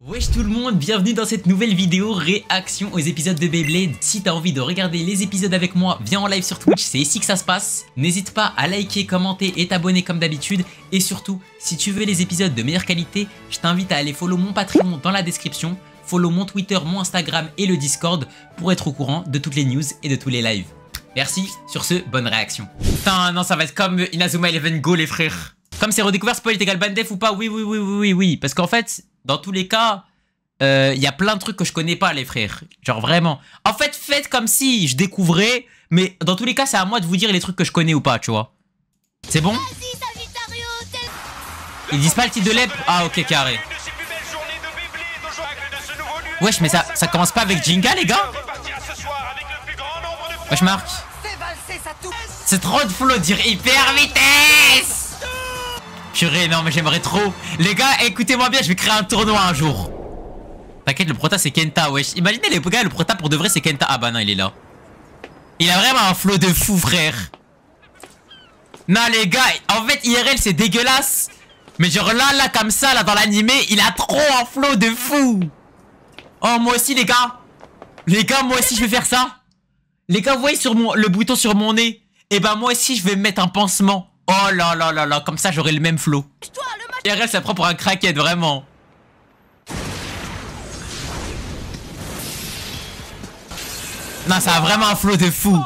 Wesh tout le monde, bienvenue dans cette nouvelle vidéo réaction aux épisodes de Beyblade. Si t'as envie de regarder les épisodes avec moi, viens en live sur Twitch, c'est ici que ça se passe. N'hésite pas à liker, commenter et t'abonner comme d'habitude. Et surtout, si tu veux les épisodes de meilleure qualité, je t'invite à aller follow mon Patreon dans la description, follow mon Twitter, mon Instagram et le Discord pour être au courant de toutes les news et de tous les lives. Merci, sur ce, bonne réaction. Putain, non, ça va être comme Inazuma Eleven Go les frères. Comme c'est redécouvert, spoil est égal bandef ou pas? Oui. Parce qu'en fait, dans tous les cas, y a plein de trucs que je connais pas les frères. Genre vraiment. En fait, faites comme si je découvrais. Mais dans tous les cas, c'est à moi de vous dire les trucs que je connais ou pas, tu vois. C'est bon? Ils disent pas le titre de l'EP? Ah ok, carré. Wesh, mais ça commence pas avec Jinga les gars? Wesh Marc. C'est trop de flow, dire hyper vitesse. Purée, non mais j'aimerais trop. Les gars, écoutez-moi bien, je vais créer un tournoi un jour. T'inquiète, le prota c'est Kenta, wesh. Imaginez les gars, le prota pour de vrai c'est Kenta. Ah bah non, il est là. Il a vraiment un flow de fou, frère. Non les gars, en fait IRL c'est dégueulasse. Mais genre là, comme ça, là dans l'animé, il a trop un flow de fou. Oh, moi aussi les gars. Les gars, moi aussi je vais faire ça. Les gars, vous voyez sur le bouton sur mon nez? Et bah moi aussi je vais me mettre un pansement. Oh là là là là, comme ça j'aurai le même flow. IRL ça prend pour un crackhead, vraiment. Non, ça a vraiment un flow de fou.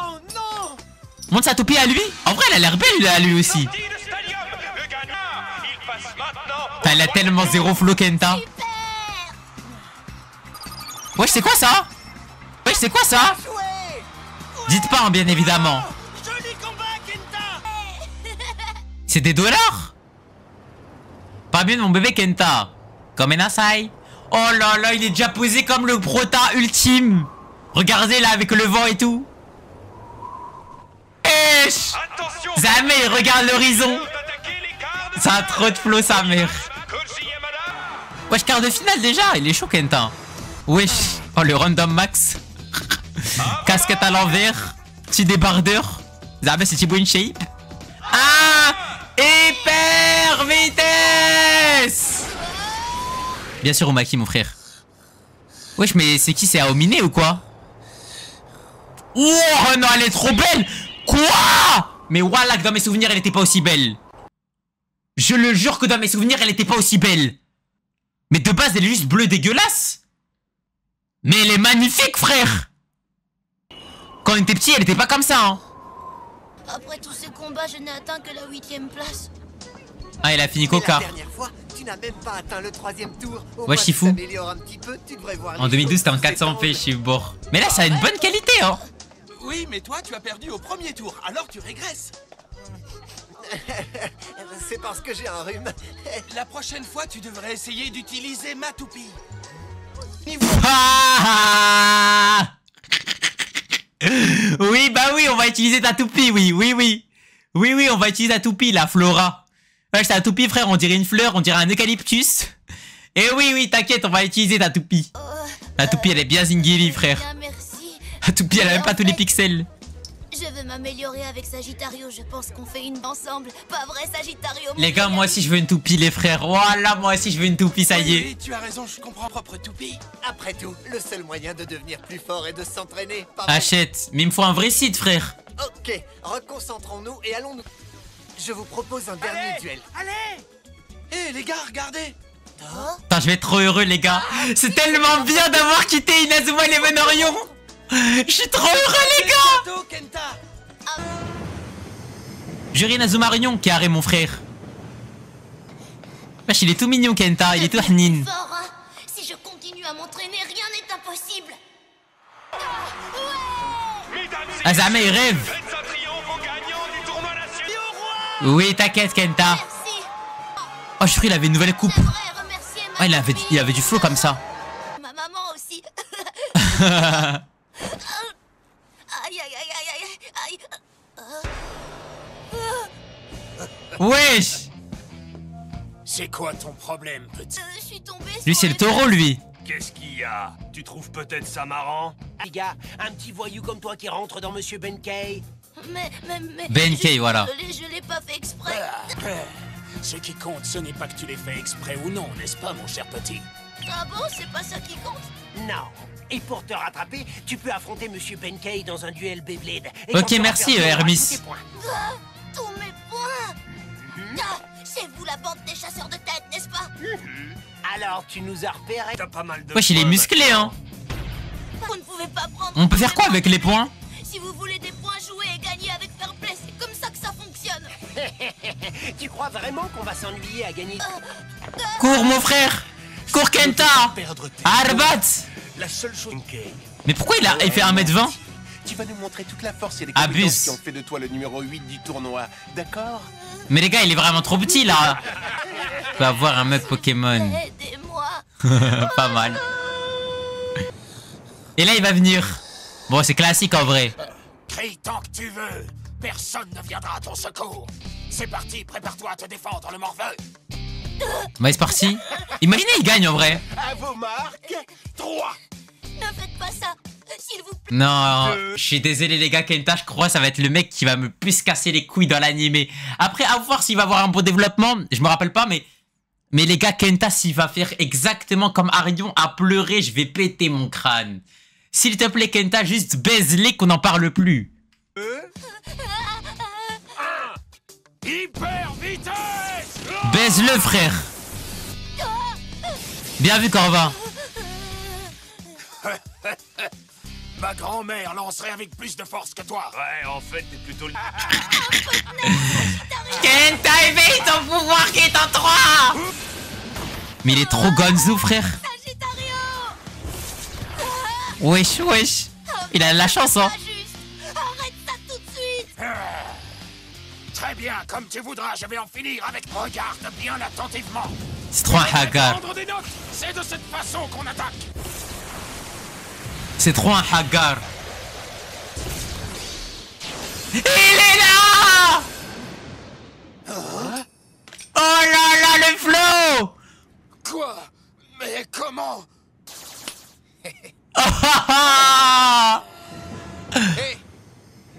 Monte sa toupie à lui. En vrai, elle a l'air belle à lui aussi. Elle a tellement zéro flow, Kenta. Wesh, c'est quoi ça? Wesh, c'est quoi ça? Dites pas, hein, bien évidemment. C'est des dollars? Pas bien mon bébé Kenta. Comme Enasai. Oh là là, il est déjà posé comme le prota ultime. Regardez là avec le vent et tout. Eesh. Zamé, regarde l'horizon. Ça a trop de flow sa mère. Wesh, quart de finale déjà. Il est chaud Kenta. Wesh. Oh le random max. Casquette à l'envers. Petit débardeur. Zamé c'est Thibaut in shape. Ah, hyper vitesse. Bien sûr Omaki mon frère. Wesh mais c'est qui? C'est Aomine ou quoi? Oh non, elle est trop belle. Quoi? Mais voilà que dans mes souvenirs elle était pas aussi belle. Je le jure que dans mes souvenirs elle était pas aussi belle. Mais de base elle est juste bleue dégueulasse. Mais elle est magnifique frère. Quand on était petit elle était pas comme ça hein. Après tous ces combats je n'ai atteint que la 8ème place. Ah il a fini Coca. Tu n'as même pas atteint le 3ème tour. Ouais Shifu. En 2012 c'était en 400p Shifbor. Mais là ça a une bonne qualité hein. Oui mais toi tu as perdu au premier tour, alors tu régresses. C'est parce que j'ai un rhume. La prochaine fois tu devrais essayer d'utiliser ma toupie. Ah oui bah oui on va utiliser ta toupie, oui on va utiliser ta toupie la Flora. Ouais c'est ta toupie frère, on dirait une fleur, on dirait un eucalyptus. Et oui t'inquiète on va utiliser ta toupie. La toupie elle est bien zingiri frère. La toupie elle a même pas tous les pixels. Je veux m'améliorer avec Sagittario, je pense qu'on fait une ensemble. Pas vrai Sagittario? Les gars moi aussi je veux une toupie les frères. Voilà moi aussi je veux une toupie, ça y est. Oui, tu as raison, je comprends propre toupie. Après tout, le seul moyen de devenir plus fort est de s'entraîner. Achète, mais il me faut un vrai site frère. Ok, reconcentrons-nous et allons-nous. Je vous propose un dernier duel. Allez. Hé les gars, regardez. Putain je vais être trop heureux les gars. C'est tellement bien d'avoir quitté Inazuma Eleven Orion. Je suis trop heureux les gars. Kenta. Juri Inazuma Orion, carré mon frère. Wesh il est tout mignon Kenta, il est tout hnin. Si je continue à m'entraîner, rien n'est impossible. Azame il rêve. Oui t'inquiète Kenta. Oh je suis sûr il avait une nouvelle coupe. Oh il avait du flow comme ça. Ma maman aussi. Aïe aïe aïe aïe aïe. Wesh. C'est quoi ton problème, petit? Je suis tombée sur Lui c'est le taureau lui. Qu'est-ce qu'il y a? Tu trouves peut-être ça marrant? Les gars, un petit voyou comme toi qui rentre dans Monsieur Benkei. Mais Benkei, voilà. Désolé, je l'ai pas fait exprès. Ce qui compte, ce n'est pas que tu l'aies fait exprès ou non, n'est-ce pas, mon cher petit? Ah bon, c'est pas ça qui compte? Non. Et pour te rattraper, tu peux affronter Monsieur Benkei dans un duel Beyblade. Et Ok, quand tu auras merci, perdu, Hermis. tous tes points. Tous mes points. Ah, c'est vous la bande des chasseurs de tête, n'est-ce pas? Alors, tu nous as repérés. T'as pas mal de Wesh, il est points, musclé, hein. Vous ne pouvez pas prendre... On peut faire quoi avec les points? Si vous voulez des points joués et gagner avec fair play, c'est comme ça que ça fonctionne. Tu crois vraiment qu'on va s'ennuyer à gagner? Cours, mon frère. Cours, Kenta. Perdre tes Arbat. La seule chose... Mais pourquoi il fait 1m20? Tu vas nous montrer toute la force et les Abuse. compétences qui ont fait de toi le numéro 8 du tournoi, d'accord? Mais les gars, il est vraiment trop petit, là. On peut avoir un mec Pokémon. Aidez-moi. Pas mal. Et là, il va venir. Bon, c'est classique en vrai. Crie tant que tu veux. Personne ne viendra à ton secours. C'est parti, prépare-toi à te défendre, le morveux. Bah, c'est parti. Imaginez, il gagne en vrai. À vos marques, 3. Ne faites pas ça, s'il vous plaît. Non, je suis désolé les gars, Kenta, je crois que ça va être le mec qui va me plus casser les couilles dans l'animé. Après, à voir s'il va avoir un bon développement, je me rappelle pas, mais les gars, Kenta, s'il va faire exactement comme Arion à pleurer, je vais péter mon crâne. S'il te plaît, Kenta, juste baise-les qu'on n'en parle plus. Hyper vitesse. Baise-le, frère. Bien vu, Corva. Ma grand-mère lancerait avec plus de force que toi. Ouais, en fait, t'es plutôt... Kenta, éveille ton pouvoir qui est en 3. Mais il est trop gonzo, frère. Sagittario. Wesh, wesh. Il a de la chance, hein. Pas juste. Arrête ça tout de suite. Très bien, comme tu voudras, je vais en finir avec... Regarde bien attentivement. C'est trop un hagar. Prendre des notes, c'est de cette façon qu'on attaque. C'est trop un hagar. Il est là. Oh là là, le flow. Quoi? Mais comment? Hé,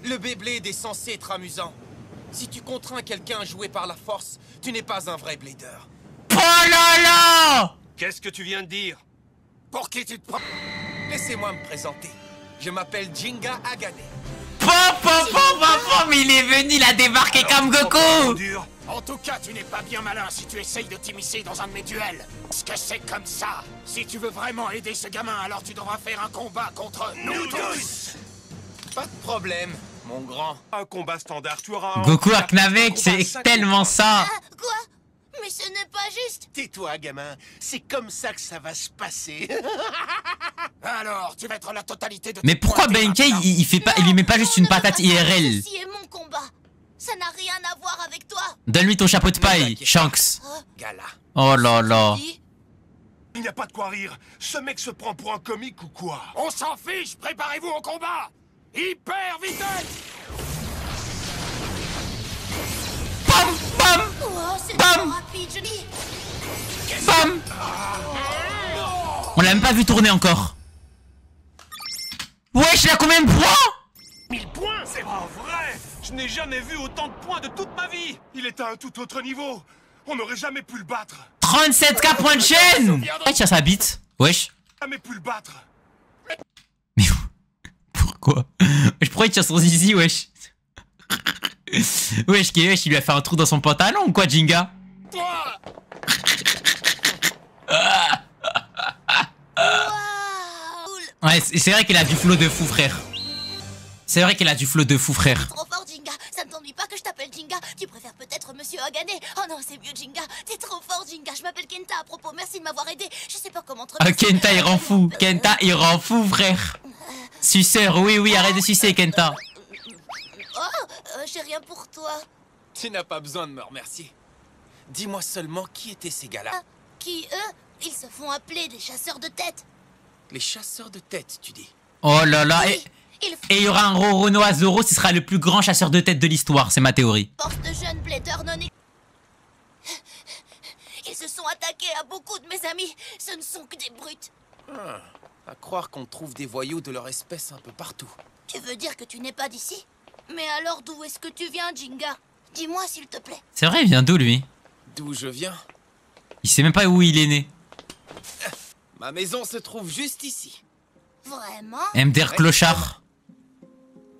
le Beyblade est censé être amusant. Si tu contrains quelqu'un à jouer par la force, tu n'es pas un vrai blader. Oh là là. Qu'est-ce que tu viens de dire? Pour qui tu te prends? Laissez-moi me présenter. Je m'appelle Jinga Agane. Mais il est venu, il a débarqué comme Goku. Dur. En tout cas, tu n'es pas bien malin si tu essayes de t'immiscer dans un de mes duels. Parce que c'est comme ça. Si tu veux vraiment aider ce gamin, alors tu devras faire un combat contre nous tous. Pas de problème, mon grand. Un combat standard, tu auras un... Goku Aknamek, c'est tellement ça. Ah, quoi? Mais ce n'est pas juste. Tais-toi, gamin. C'est comme ça que ça va se passer. Alors, tu vas être la totalité de... Mais pourquoi Benkei, il lui met pas juste une patate IRL? Ceci est mon combat. Ça n'a rien à voir avec toi. Donne-lui ton chapeau de paille, Shanks. Gala. Oh là là. Dis, Il n'y a pas de quoi rire. Ce mec se prend pour un comique ou quoi? On s'en fiche. Préparez-vous au combat. Hyper vitesse. Bam, bam, oh, c'est Bam. trop rapide, je dis. bam. On l'a même pas vu tourner encore. Wesh, il a combien de points? 1000 points. C'est pas vrai. Je n'ai jamais vu autant de points de toute ma vie. Il est à un tout autre niveau. On n'aurait jamais pu le battre. 37K points de chaîne. Ouais, tiens, sa bite. Wesh. Jamais pu le battre. Mais pourquoi? Wesh, pourquoi il tient son zizi, wesh? Wesh, il lui a fait un trou dans son pantalon ou quoi, Jinga? Toi. Waouh. Ouais, c'est vrai qu'il a du flow de fou, frère. C'est vrai qu'il a du flow de fou, frère. Trop fort, Jinga. Ça ne t'ennuie pas que je t'appelle Jinga? Tu préfères peut-être Monsieur Agane? Oh non, c'est mieux, Jinga. T'es trop fort, Jinga. Je m'appelle Kenta à propos. Merci de m'avoir aidé. Je sais pas comment te Ah, remercier. Kenta, il rend fou. Kenta, il rend fou, frère. Suceur, oui, oui, arrête de sucer, Kenta. Oh, j'ai rien pour toi. Tu n'as pas besoin de me remercier. Dis-moi seulement qui étaient ces gars-là. Ah, qui, eux? Ils se font appeler des chasseurs de tête. Les chasseurs de tête, tu dis. Oh là là. Et Ils il y aura un Roronoa Zoro, ce sera le plus grand chasseur de tête de l'histoire, c'est ma théorie. force de jeunes bladers non... Ils se sont attaqués à beaucoup de mes amis. Ce ne sont que des brutes. À croire qu'on trouve des voyous de leur espèce un peu partout. Tu veux dire que tu n'es pas d'ici? Mais alors d'où est-ce que tu viens, Jinga? Dis-moi s'il te plaît. C'est vrai, il vient d'où, lui? D'où je viens? Il sait même pas où il est né. Ma maison se trouve juste ici. Vraiment? MDR clochard.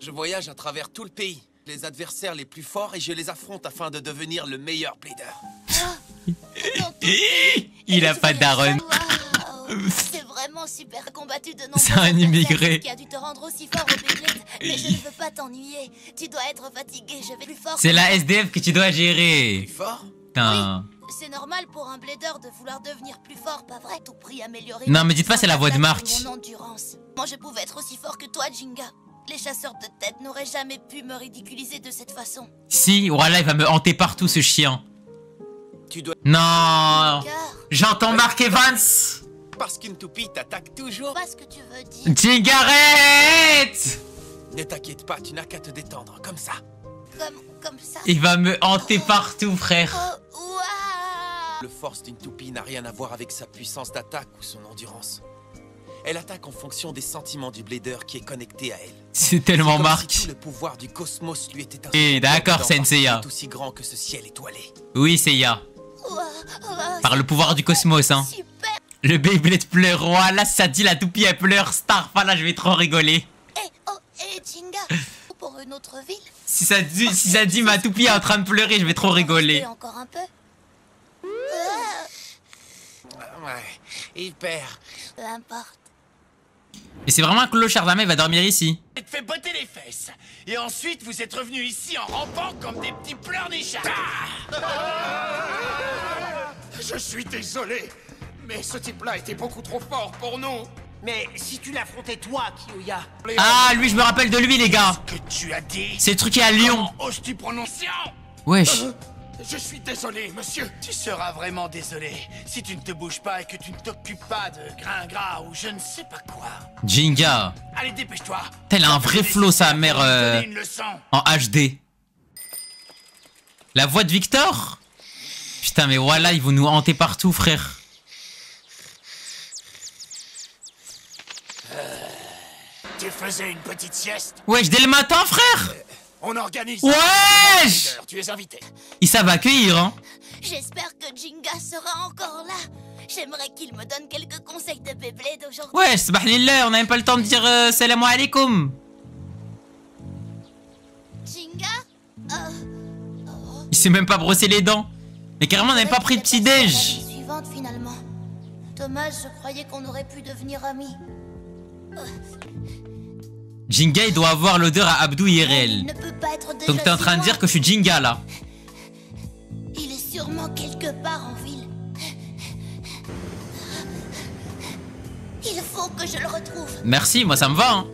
Je voyage à travers tout le pays, les adversaires les plus forts, et je les affronte afin de devenir le meilleur blader. Il a pas d'Aaron. C'est vraiment super combattu de nombreux C'est un immigré. qui a dû te rendre aussi fort au Beyblade. Mais je ne veux pas t'ennuyer. Tu dois être fatigué, je vais plus fort. C'est la SDF que tu dois Plus gérer. fort? Putain. C'est normal pour un blader de vouloir devenir plus fort, pas vrai? Tout prix améliorer. Non, mais dites pas c'est la voix de Marc. Mon endurance. Moi, je pouvais être aussi fort que toi, Jinga. Les chasseurs de tête n'auraient jamais pu me ridiculiser de cette façon. Si, voilà, il va me hanter partout ce chien. Tu dois... Non. Car, J'entends Mark Evans. Parce qu'une toupie t'attaque toujours. pas ce que tu veux dire. Jinga, arrête. Ne t'inquiète pas, tu n'as qu'à te détendre, comme ça. Comme ça. Il va me hanter partout, frère. Oh, waouh! Le force d'une toupie n'a rien à voir avec sa puissance d'attaque ou son endurance. Elle attaque en fonction des sentiments du blader qui est connecté à elle. C'est tellement Comme Marc. si tout le pouvoir du cosmos lui était Eh, d'accord, Dedans, parce Senseiya. qu'il est aussi grand que ce ciel étoilé. Oui, Seiya. Waouh, Par le pouvoir du cosmos, hein. super. Le Beyblade pleure. Voilà, ça dit la toupie, elle pleure. Starfa, là, je vais trop rigoler. Jinga, pour une autre ville. Si ça dit ma toupie est en train de pleurer, je vais trop rigoler. Encore un peu. Ouais, hyper. Peu importe. Et c'est vraiment un clochard, jamais il va dormir ici. Et te fait botter les fesses. Et ensuite, vous êtes revenus ici en rampant comme des petits pleurnichards. Je suis désolé, mais ce type-là était beaucoup trop fort pour nous. Mais si tu l'affrontais toi, Kiyoya. Ah, lui, je me rappelle de lui, les gars. Que tu as dit? C'est le truc qui est à Lyon. Comment oses-tu prononcer? Wesh. Je suis désolé, monsieur. Tu seras vraiment désolé si tu ne te bouges pas et que tu ne t'occupes pas de gringras ou je ne sais pas quoi. Jinga. Allez, dépêche-toi. Tel a un vrai flow, sa mère, Donner une leçon. en HD. La voix de Victor? Putain, mais voilà, ils vont nous hanter partout, frère. Tu faisais une petite sieste. Wesh, dès le matin, frère. On organise. Wesh. Tu es invité. Ils savent accueillir, hein. J'espère que Jinga sera encore là. J'aimerais qu'il me donne quelques conseils de Beyblade aujourd'hui. Wesh, subhanallah, on n'a même pas le temps de dire salam alaikum. Jinga Il s'est même pas brossé les dents. Mais carrément, on n'avait pas pris de petit déj. La suivante finalement. Dommage, je croyais qu'on aurait pu devenir amis. Jinga, il doit avoir l'odeur à Abdou Il IRL. ne peut pas être déjà Donc t'es en train de si dire loin. que je suis Jinga, là. Il est sûrement quelque part en ville. Il faut que je le retrouve. Merci, moi ça me va, hein.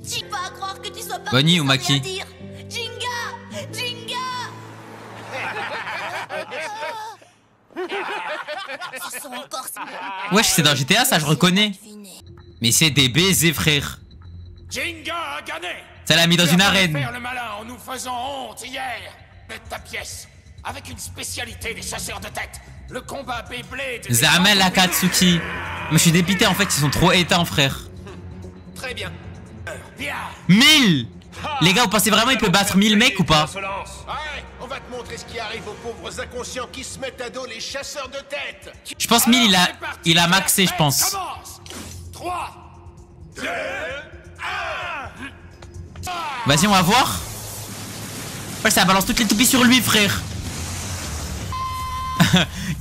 J'ai pas à croire que tu sois pas Bonnie ou Maki? dire. Jinga, Jinga. Ce sont encore ces- Wesh, c'est dans GTA, ça, je reconnais. Devinez. Mais c'est des baisers, frère. Jinga a gagné. Ça l'a mis dans Tu une as voulu arène. faire le malin en nous faisant honte hier. Mets ta pièce. Avec une spécialité des chasseurs de tête. Le combat Beyblade. des Zamel gens- Akatsuki. Mais je suis dépité, en fait, ils sont trop éteints, frère. Très bien. Bien. 1000. Les gars, vous pensez vraiment il peut battre 1000 mecs ou pas? Ouais, on va te montrer ce qui arrive aux pauvres inconscients qui se mettent à dos les chasseurs de tête. Je pense 1000, Alors, c'est parti. il a maxé, je La pense. fête commence. 3, 2, 1. Vas-y, on va voir. Ouais, ça balance toutes les toupies sur lui, frère.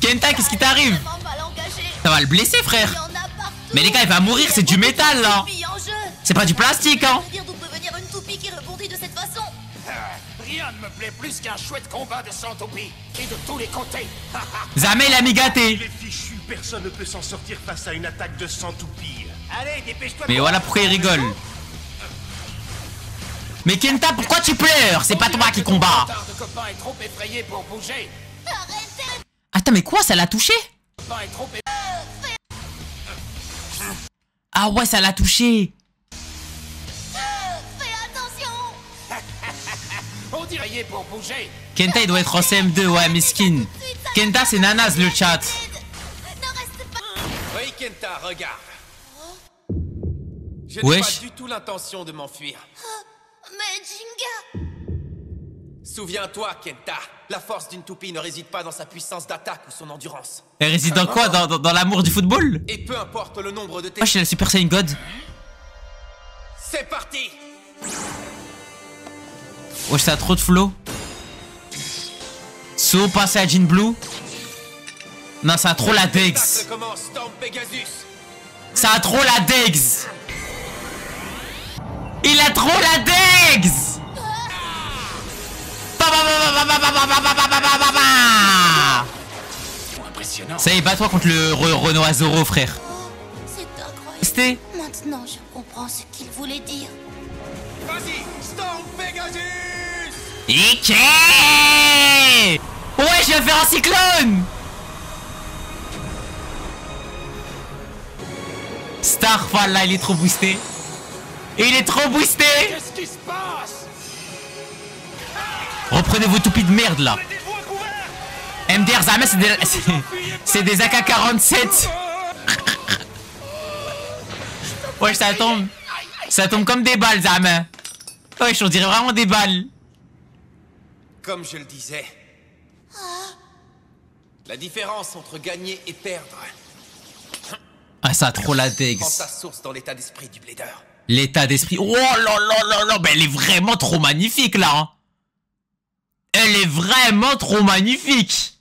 Kenta, qu'est-ce qui t'arrive? Vraiment mal engagé. Ça va le blesser, Il y frère. en a partout. Mais les gars, il va mourir, c'est du métal, là. Il y a beaucoup de toupies en jeu. C'est pas du plastique, hein. Je veux dire d'où peut venir une toupie qui rebondit de cette façon. Rien ne me plaît plus qu'un chouette combat de 100 toupies. Et de tous les côtés. Zamel, il a mis gâté. Il est fichu, personne ne peut s'en sortir face à une attaque de 100 toupies. Allez, dépêche-toi. Mais voilà pourquoi il rigole. Mais Kenta, pourquoi tu pleures? C'est pas toi qui combat. Ton de copain est trop effrayé pour bouger. Arrêtez. Attends, mais quoi, ça l'a touché? Ton copain est trop Ah ouais, ça l'a touché. Fais attention. On dirait effrayé pour bouger. Kenta, il doit être en CM2, ouais, miskin. Kenta, c'est nanas le chat. Ne reste pas. Oui, Kenta, regarde. Je n'ai Wesh. pas du tout l'intention de m'enfuir. Mais Jinga. Souviens-toi, Kenta, la force d'une toupie ne réside pas dans sa puissance d'attaque ou son endurance. Elle réside dans quoi? Dans l'amour du football? Et peu importe le nombre de tes... Moi, je suis la Super Saiyan God. C'est parti! Wesh, ça a trop de flow. So, passer à Jin Blue. Non, ça a trop la Degs. Commence, Storm Pegasus. Ça a trop la Degs. Il a trop la Degs. Impressionnant. Ça y est, bats-toi contre le Renoir Zoro, frère. C'est incroyable. C'était. Maintenant, je comprends ce qu'il voulait dire. Vas-y, Storm Pegasus! Ike. Ouais, je viens de faire un cyclone. Starfall, là, il est trop boosté. Il est trop boosté. Qu'est-ce qui se passe? Reprenez vos toupies de merde, là. MDR Zama, c'est des AK-47. Ouais, ça tombe. Ça tombe comme des balles, Zama. Ouais, on dirait vraiment des balles. Comme je le disais, la différence entre gagner et perdre Ah, ça a trop la Degs. prend sa source dans l'état d'esprit du blader. L'état d'esprit. Oh là là là là. Ben, elle est vraiment trop magnifique, là. Hein. Elle est vraiment trop magnifique.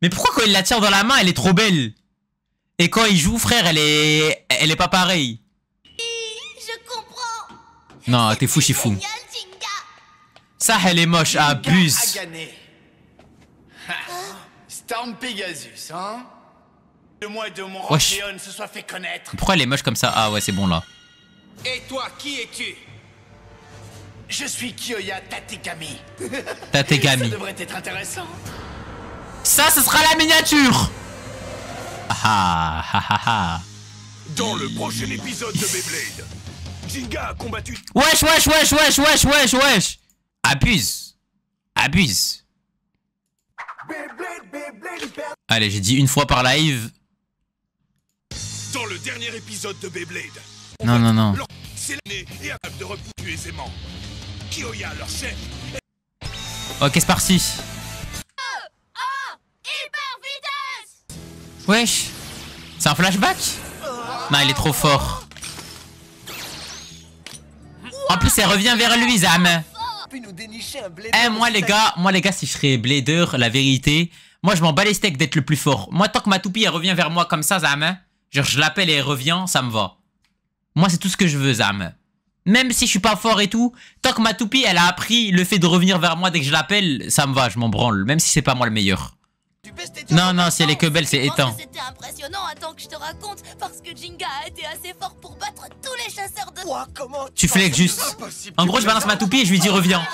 Mais pourquoi quand il la tire dans la main, elle est trop belle? Et quand il joue, frère, elle est pas pareille. Je comprends. Non, t'es fou, Shifu. Génial, Jinga. Ça, elle est moche, abuse. Storm Pegasus, hein? De moi et de mon Wesh. Ranchéon se soit fait connaître. Pourquoi elle est moche comme ça? Ah ouais, c'est bon, là. Et toi, qui es-tu? Je suis Kyoya Tategami. Tategami. Ça devrait être intéressant. Ça, ce sera la miniature. Ah ah ah ah. Dans le prochain épisode de Beyblade, Jinga a combattu... Wesh, wesh, wesh, wesh, wesh, wesh, wesh. Abuse. Abuse. Allez, j'ai dit une fois par live. Dans le dernier épisode de Beyblade, Non, non, non. c'est l'année et capable de repousser aisément. Kyoya, leur chef, Ok, c'est parti. Hyper vitesse. Wesh. C'est un flashback? Non, il est trop fort. En plus, elle revient vers lui, Zam. Eh, moi les gars, si je serais Blader, la vérité, moi je m'en bats les steaks d'être le plus fort. Moi, tant que ma toupie, elle revient vers moi comme ça, Zam, genre je l'appelle et elle revient, ça me va. Moi, c'est tout ce que je veux, Zam. Même si je suis pas fort et tout, tant que ma toupie, elle a appris le fait de revenir vers moi dès que je l'appelle, ça me va, je m'en branle, même si c'est pas moi le meilleur. Non, non, si elle est que belle, c'est Je pense éteint. que c'était impressionnant, attends que je te raconte, parce que Jinga a été assez fort pour battre tous les chasseurs de... Tu flex juste. En gros, je balance ma toupie et je lui dis reviens.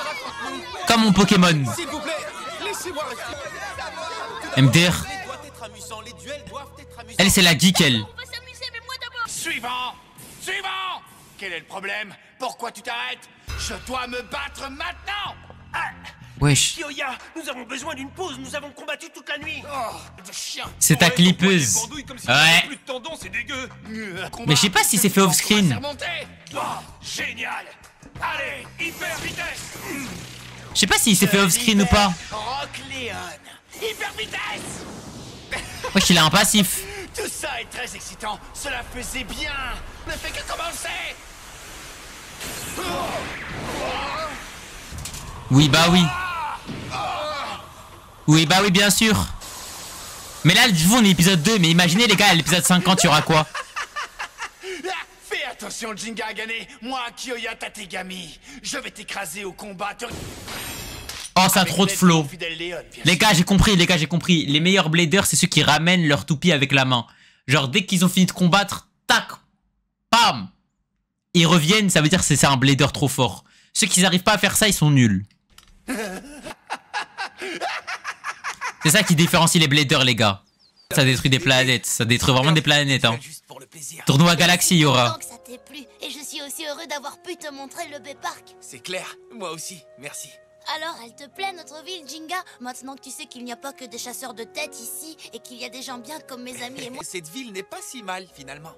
Comme mon Pokémon. S'il vous plaît, laissez-moi rester. MDR. Les doivent être amusants, les duels doivent être amusants. Elle, c'est la geek, elle. On peut s'amuser, mais moi d'abord. Suivant. Suivant. Quel est le problème? Pourquoi tu t'arrêtes? Je dois me battre maintenant. Ah. Wesh. Kyoya, nous avons besoin d'une pause, nous avons combattu toute la nuit. De chien. C'est ta clippeuse. Ouais. plus de tendons, c'est dégueu. Mais je sais pas si c'est fait off-screen. Oh, génial. Allez, hyper vitesse. Je sais pas s'il s'est fait off-screen ou pas. Rock Leon. Hyper vitesse. Wesh, il a un passif. Tout ça est très excitant. Cela faisait bien. Ne fait que commencer. Oui, bah oui. Oui, bah oui, bien sûr. Mais là, du coup, on est épisode 2. Mais imaginez, les gars, à l'épisode 50, il y aura quoi? Fais attention, Jinga a gagné. Moi, Kyoya Tategami. Je vais t'écraser au combat. Oh, ça a trop de flow. Fidèle Léon, bien Les sûr. gars, j'ai compris, les gars, j'ai compris. Les meilleurs bladers, c'est ceux qui ramènent leur toupie avec la main. Genre, dès qu'ils ont fini de combattre, tac, bam, ils reviennent, ça veut dire que c'est un blader trop fort. Ceux qui n'arrivent pas à faire ça, ils sont nuls. C'est ça qui différencie les bladers, les gars. Ça détruit des planètes, ça détruit vraiment des planètes, hein. Juste pour le plaisir. Tournoi Galaxy, il y aura. Tant que ça t'ait plu, et je suis aussi heureux d'avoir pu te montrer le B-Park. C'est clair, moi aussi, merci. Alors, elle te plaît notre ville, Jinga? Maintenant que tu sais qu'il n'y a pas que des chasseurs de tête ici, et qu'il y a des gens bien comme mes amis et moi... Cette ville n'est pas si mal, finalement.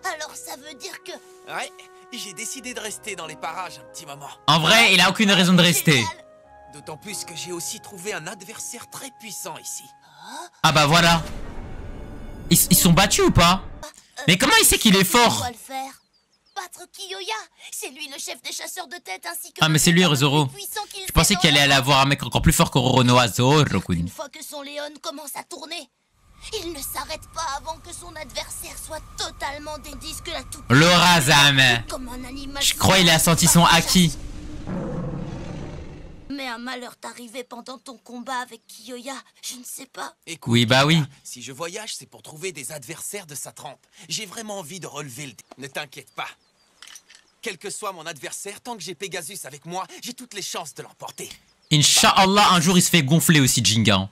Alors ça veut dire que... Ouais, j'ai décidé de rester dans les parages un petit moment. En vrai, il a aucune raison de rester. Génial. D'autant plus que j'ai aussi trouvé un adversaire très puissant ici. Ah bah voilà. Ils sont battus ou pas? Mais comment il sait qu'il est fort? doit le faire. Battre Kiyoya, c'est lui le chef des chasseurs de tête ainsi que... Ah mais c'est lui Zoro. Je pensais qu'il allait avoir un mec encore plus fort que Roronoa Zoro-kun. Une fois que son Léon commence à tourner, il ne s'arrête pas avant que son adversaire soit totalement dédié que la toute... Le Razam. Comme un animal... Je crois il a senti son haki. Mais un malheur t'est arrivé pendant ton combat avec Kiyoya, je ne sais pas. Écoute, Oui bah oui. si je voyage, c'est pour trouver des adversaires de sa trempe. J'ai vraiment envie de relever le... Ne t'inquiète pas. Quel que soit mon adversaire, tant que j'ai Pegasus avec moi, j'ai toutes les chances de l'emporter. Inch'Allah, un jour il se fait gonfler aussi Jinga.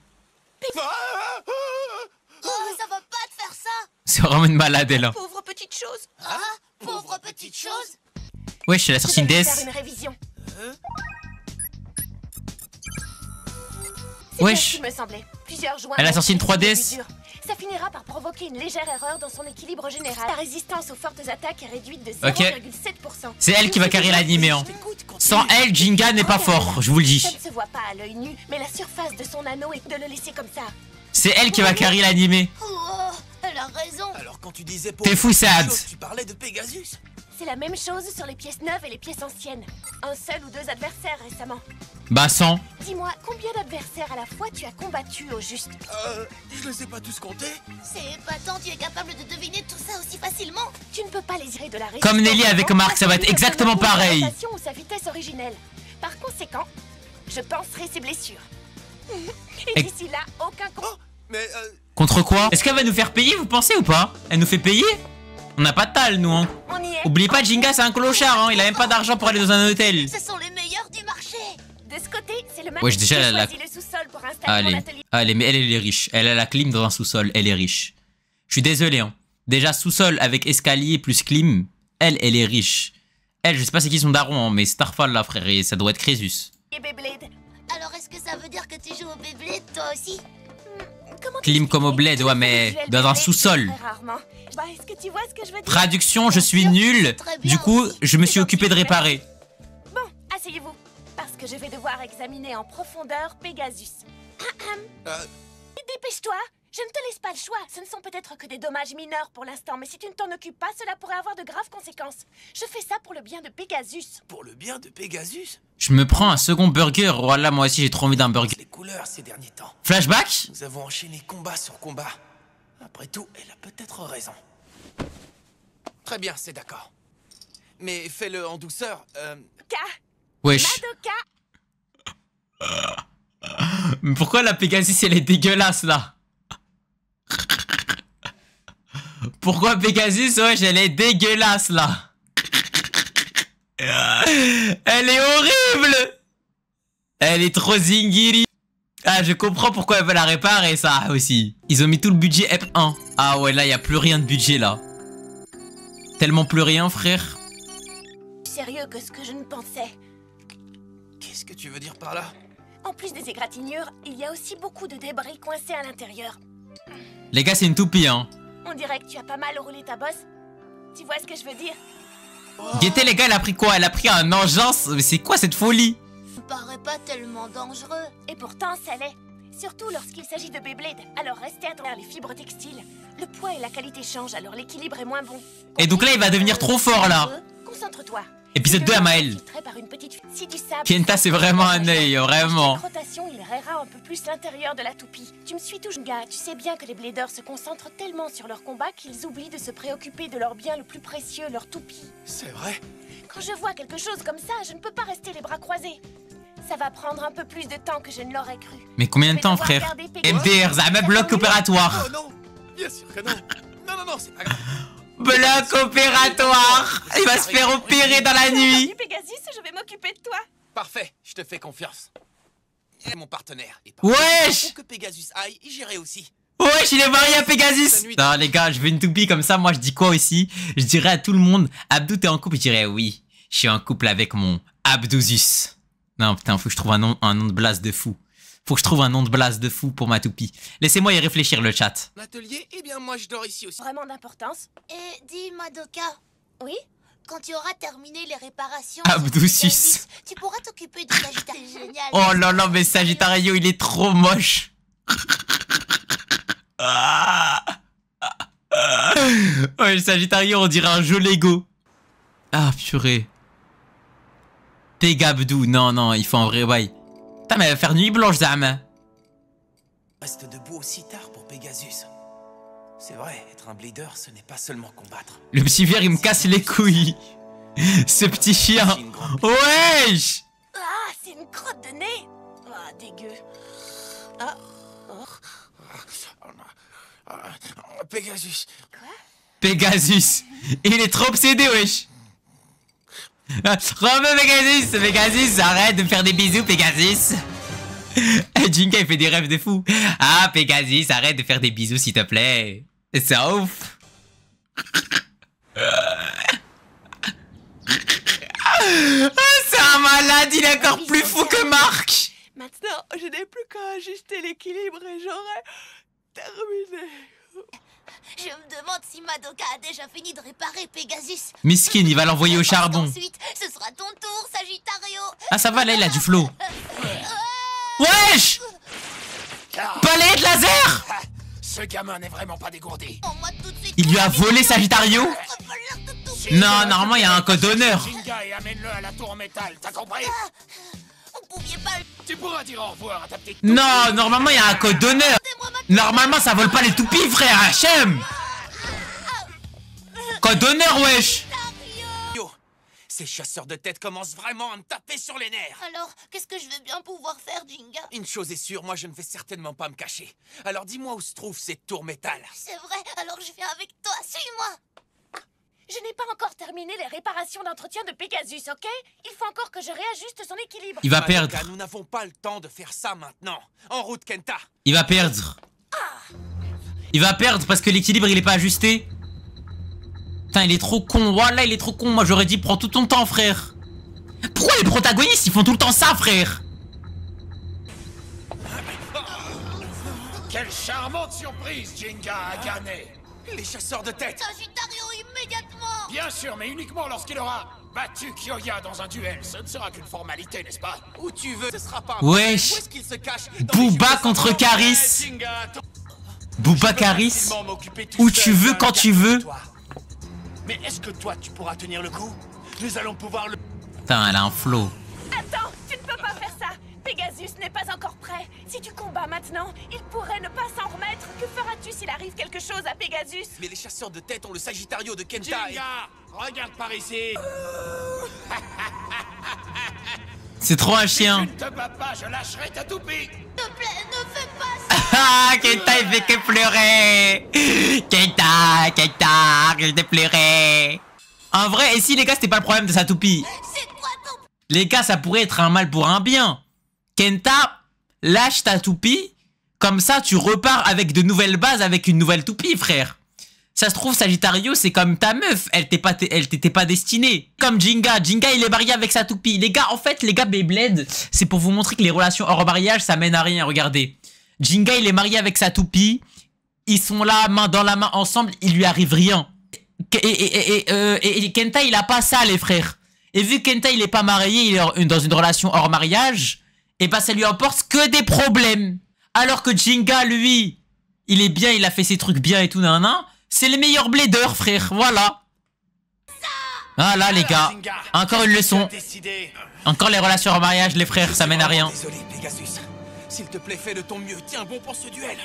Oh, ça va pas te faire ça. C'est vraiment une malade elle. Pauvre petite chose. Ah, pauvre petite chose. Wesh, elle a sorti une faire DS. une révision. Wesh. Il me semblait. Plusieurs joints. Elle a sorti une 3DS. Ça finira par provoquer une légère erreur dans son équilibre général. La résistance aux fortes attaques est réduite de Ok. 0,7%. C'est elle qui va carrer l'animé. Hein. Sans elle, Jinga n'est pas fort, je vous le dis. Ça ne se voit pas à l'œil nu, mais la surface de son anneau est de le laisser comme ça. C'est elle qui va carrer l'animé. Oh, elle a raison. Alors quand tu disais... T'es fou, Saad. Tu parlais de Pegasus. C'est la même chose sur les pièces neuves et les pièces anciennes. Un seul ou deux adversaires récemment. Bah 100. Dis-moi, combien d'adversaires à la fois tu as combattu au juste? Je les ai pas tous comptés. C'est épatant, tu es capable de deviner tout ça aussi facilement. Tu ne peux pas les tirer de la résistance. Comme Nelly avec Marc, ça va être exactement pareil. Ou sa vitesse originelle. Par conséquent, je penserai ses blessures. Et d'ici là, aucun Mais Contre quoi? Est-ce qu'elle va nous faire payer, vous pensez ou pas? Elle nous fait payer? On n'a pas de tal, nous. Hein. on y est. Oubliez pas, Jinga, c'est un clochard. Hein. Il a même pas d'argent pour aller dans un hôtel. Ce sont les meilleurs du marché. De ce côté, c'est le Wesh, déjà, elle a le sous-sol pour installer Allez, mon atelier. allez, mais elle est riche. Elle a la clim dans un sous-sol. Elle est riche. Je suis désolé. Hein. Déjà, sous-sol avec escalier plus clim. Elle est riche. Elle, je sais pas c'est qui son daron, hein, mais Starfall là, frère. Et ça doit être Crésus. Et Beyblade. Alors est-ce que ça veut dire que tu joues au Beyblade toi aussi? Comment Clim comme au bled, ouais, mais dans un sous-sol. Très rarement. Bah, est-ce que tu vois ce que je veux dire? Traduction, je suis nul. Du coup, je me suis occupé de réparer. Bon, asseyez-vous. Parce que je vais devoir examiner en profondeur Pegasus. Dépêche-toi. Je ne te laisse pas le choix. Ce ne sont peut-être que des dommages mineurs pour l'instant, mais si tu ne t'en occupes pas, cela pourrait avoir de graves conséquences. Je fais ça pour le bien de Pegasus. pour le bien de Pegasus, Je me prends un second burger. Voilà, moi aussi j'ai trop envie d'un burger. les couleurs ces derniers temps. Flashback? Nous avons enchaîné combat sur combat. Après tout, elle a peut-être raison. Très bien, c'est d'accord. Mais fais-le en douceur. K. Wesh. Madoka. Mais pourquoi la Pegasus elle est dégueulasse là? Pourquoi Pegasus, wesh, elle est dégueulasse là? Elle est horrible! Elle est trop zingiri. Ah, je comprends pourquoi elle veut la réparer, ça aussi. Ils ont mis tout le budget F1. Ah ouais, là, il n'y a plus rien de budget, là. Tellement plus rien, frère. Sérieux que ce que je ne pensais. Qu'est-ce que tu veux dire par là? En plus des égratignures, il y a aussi beaucoup de débris coincés à l'intérieur. Les gars, c'est une toupie, hein. On dirait que tu as pas mal roulé ta bosse. Tu vois ce que je veux dire? Guettez, les gars, elle a pris quoi? Elle a pris un engeance. Mais c'est quoi cette folie? Ça me paraît pas tellement dangereux. Et pourtant, ça l'est. Surtout lorsqu'il s'agit de Beyblade. Alors restez à travers les fibres textiles. Le poids et la qualité changent, alors l'équilibre est moins bon. Et donc là, il va devenir trop fort, là. Concentre-toi. Épisode 2 à Maël. Kenta, c'est vraiment un œil, vraiment. Chaque rotation, il raiera un peu plus l'intérieur de la toupie. Tu me suis toujours, gars. Tu sais bien que les bladers se concentrent tellement sur leur combat qu'ils oublient de se préoccuper de leur bien le plus précieux, leur toupie. C'est vrai? Quand je vois quelque chose comme ça, je ne peux pas rester les bras croisés. Ça va prendre un peu plus de temps que je ne l'aurais cru. Mais combien de temps, frère? MDR, Zama bloc opératoire. Oh non! Bien sûr que non! Non, c'est pas grave. Bloc opératoire. Il va se faire opérer dans la nuit. Pegasus, je vais m'occuper de toi. Parfait, je te fais confiance. Et mon partenaire. Et Wesh! pour que Pegasus aille, j'irai aussi. Wesh, il est marié à Pegasus. Non, les gars, je veux une toupie comme ça. Moi, je dis quoi aussi? Je dirais à tout le monde, Abdou, t'es en couple? Je dirais oui. Je suis en couple avec mon Abdouzus. Non, putain, faut que je trouve un nom de blase de fou. Faut que je trouve un nom de blase de fou pour ma toupie. Laissez-moi y réfléchir, le chat. L'atelier, eh bien moi je dors ici aussi. Vraiment d'importance. Et dis, Madoka, Oui? Quand tu auras terminé les réparations, Abducis. tu pourras t'occuper du Sagittario. C'est génial. Oh là là, mais Sagittario, il est trop moche. Ouais, le Sagittario, on dirait un jeu Lego. Ah, purée. Pégabdou, non, non, il faut un vrai bail. Putain, mais elle va faire nuit blanche, Zama. Reste debout aussi tard pour Pegasus. C'est vrai, être un bleeder, ce n'est pas seulement combattre. Le petit vierre, il me casse les couilles. Ce petit chien. Wesh. Ah, c'est une crotte de nez. Ah, dégueu. Ah. Pegasus. Pegasus. Il est trop obsédé, wesh. Remets Pegasus. Pegasus, arrête de me faire des bisous, Pegasus. Jinka, il fait des rêves de fou. Ah, Pegasus, arrête de faire des bisous, s'il te plaît. C'est ouf. C'est un malade, il est encore plus fou que Marc. Maintenant, je n'ai plus qu'à ajuster l'équilibre et j'aurai terminé. Je me demande si Madoka a déjà fini de réparer Pegasus. Miskin, il va l'envoyer au charbon. Ensuite, ce sera ton tour, Sagittario. Ah, ça va, là, il a du flow. Wesh. Balai de laser. Ce gamin n'est vraiment pas dégourdi. Il lui a volé Sagittario. Non, normalement, il y a un code d'honneur. Jinga et amène-le à la tour en métal, t'as compris? Vous pouviez pas... Tu pourras dire au revoir à ta petite... Non, normalement, il y a un code d'honneur. Normalement, ça vole pas les toupies, frère. Hachem. Code d'honneur, wesh. Yo, ces chasseurs de tête commencent vraiment à me taper sur les nerfs. Alors, qu'est-ce que je vais bien pouvoir faire, Jinga? Une chose est sûre, moi je ne vais certainement pas me cacher. Alors dis-moi où se trouve cette tour métal. C'est vrai, alors je viens avec toi, suis-moi. Je n'ai pas encore terminé les réparations d'entretien de Pegasus, ok? Il faut encore que je réajuste son équilibre. Il va Madoka, perdre. nous n'avons pas le temps de faire ça maintenant. En route, Kenta. Il va perdre. Il va perdre parce que l'équilibre, il est pas ajusté. Putain, il est trop con. Voilà, il est trop con. Moi, j'aurais dit, prends tout ton temps, frère. Pourquoi les protagonistes, ils font tout le temps ça, frère? Quelle charmante surprise, Jinga a gagné. Les chasseurs de tête. Sagittario, immédiatement. Bien sûr, mais uniquement lorsqu'il aura battu Kyoya dans un duel. Ce ne sera qu'une formalité, n'est-ce pas? Où tu veux, ce sera pas un Wesh. Où est-ce qu'il se cache? Dans Booba les contre yeux de sa Caris. Jinga, attends. Booba Caris. facilement m'occuper tout Où seul tu veux, d'un quand tu veux. toi. Mais est-ce que toi, tu pourras tenir le coup? Nous allons pouvoir le... Putain, elle a un flow. Attends, tu ne peux pas faire ça. Pegasus n'est pas encore prêt. Si tu combats maintenant, il pourrait ne pas s'en remettre. Que feras-tu s'il arrive quelque chose à Pegasus? Mais les chasseurs de tête ont le Sagittario de Kenta et... Jinga, regarde par ici. C'est trop un Si chien. tu ne te bats pas, je lâcherai ta toupie. S'il te plaît, ne fais pas ça. Ah, Kenta, il fait que pleurer. Kenta, arrête de pleurer. En vrai, et si les gars, c'était pas le problème de sa toupie? C'est quoi ton... Les gars, ça pourrait être un mal pour un bien. Kenta, lâche ta toupie. Comme ça, tu repars avec de nouvelles bases, avec une nouvelle toupie, frère. Ça se trouve, Sagittario, c'est comme ta meuf. Elle t'était pas destinée. Comme Jinga. Jinga, il est marié avec sa toupie. Les gars, en fait, les gars, Beyblade, c'est pour vous montrer que les relations hors mariage, ça mène à rien. Regardez. Jinga, il est marié avec sa toupie. Ils sont là, main dans la main, ensemble. Il lui arrive rien. Et Kenta, il a pas ça, les frères. Et vu que Kenta, il est pas marié, il est dans une relation hors mariage, et bah ça lui apporte que des problèmes. Alors que Jinga, lui, il est bien, il a fait ses trucs bien et tout, nan. C'est le meilleur blader, frère, voilà. Voilà, les gars. Encore une leçon. Encore les relations hors mariage, les frères, ça mène à rien. Désolé, Pegasus. S'il te plaît, fais de ton mieux. Tiens bon pour ce duel.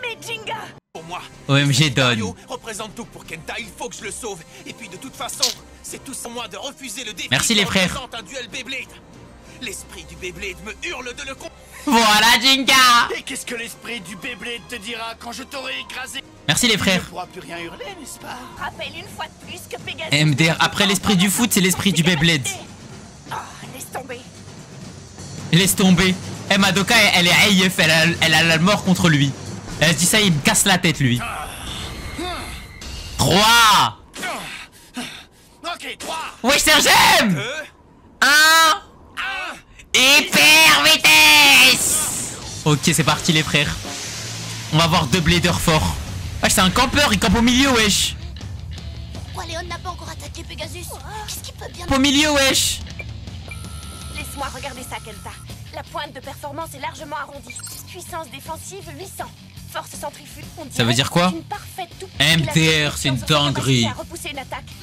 Mais Jinga! Pour moi, OMG Sagittario donne. représente tout pour Kenta. Il faut que je le sauve. Et puis de toute façon, c'est tout sans moi de refuser le défi. Merci, les qui frères. représente un duel Beyblade. L'esprit du Beyblade me hurle de le con... Voilà, Jinga. Et qu'est-ce que l'esprit du Beyblade te dira quand je t'aurai écrasé? Merci, les Tu ne frères. pourras plus rien hurler, n'est-ce pas? Rappelle une fois de plus que Pegasus... MDR, après l'esprit du foot, c'est l'esprit du Beyblade. Ah, laisse tomber. Laisse tomber. Eh, Madoka, elle est AIF, elle a la mort contre lui. Elle se dit ça, il me casse la tête, lui. 3. Ok, 3. Wesh, Sergem. 1. Hyper vitesse. Ok, c'est parti, les frères. On va voir deux bladers forts. Wesh, c'est un campeur, il campe au milieu, wesh. Pourquoi Léon n'a pas encore attaqué Pegasus. Qu'est-ce qui peut bien... Au milieu, wesh. Laisse-moi regarder ça, Kenta. La pointe de performance est largement arrondie. Puissance défensive 800. Force centrifuge. Ça veut dire quoi? MTR, c'est une dinguerie.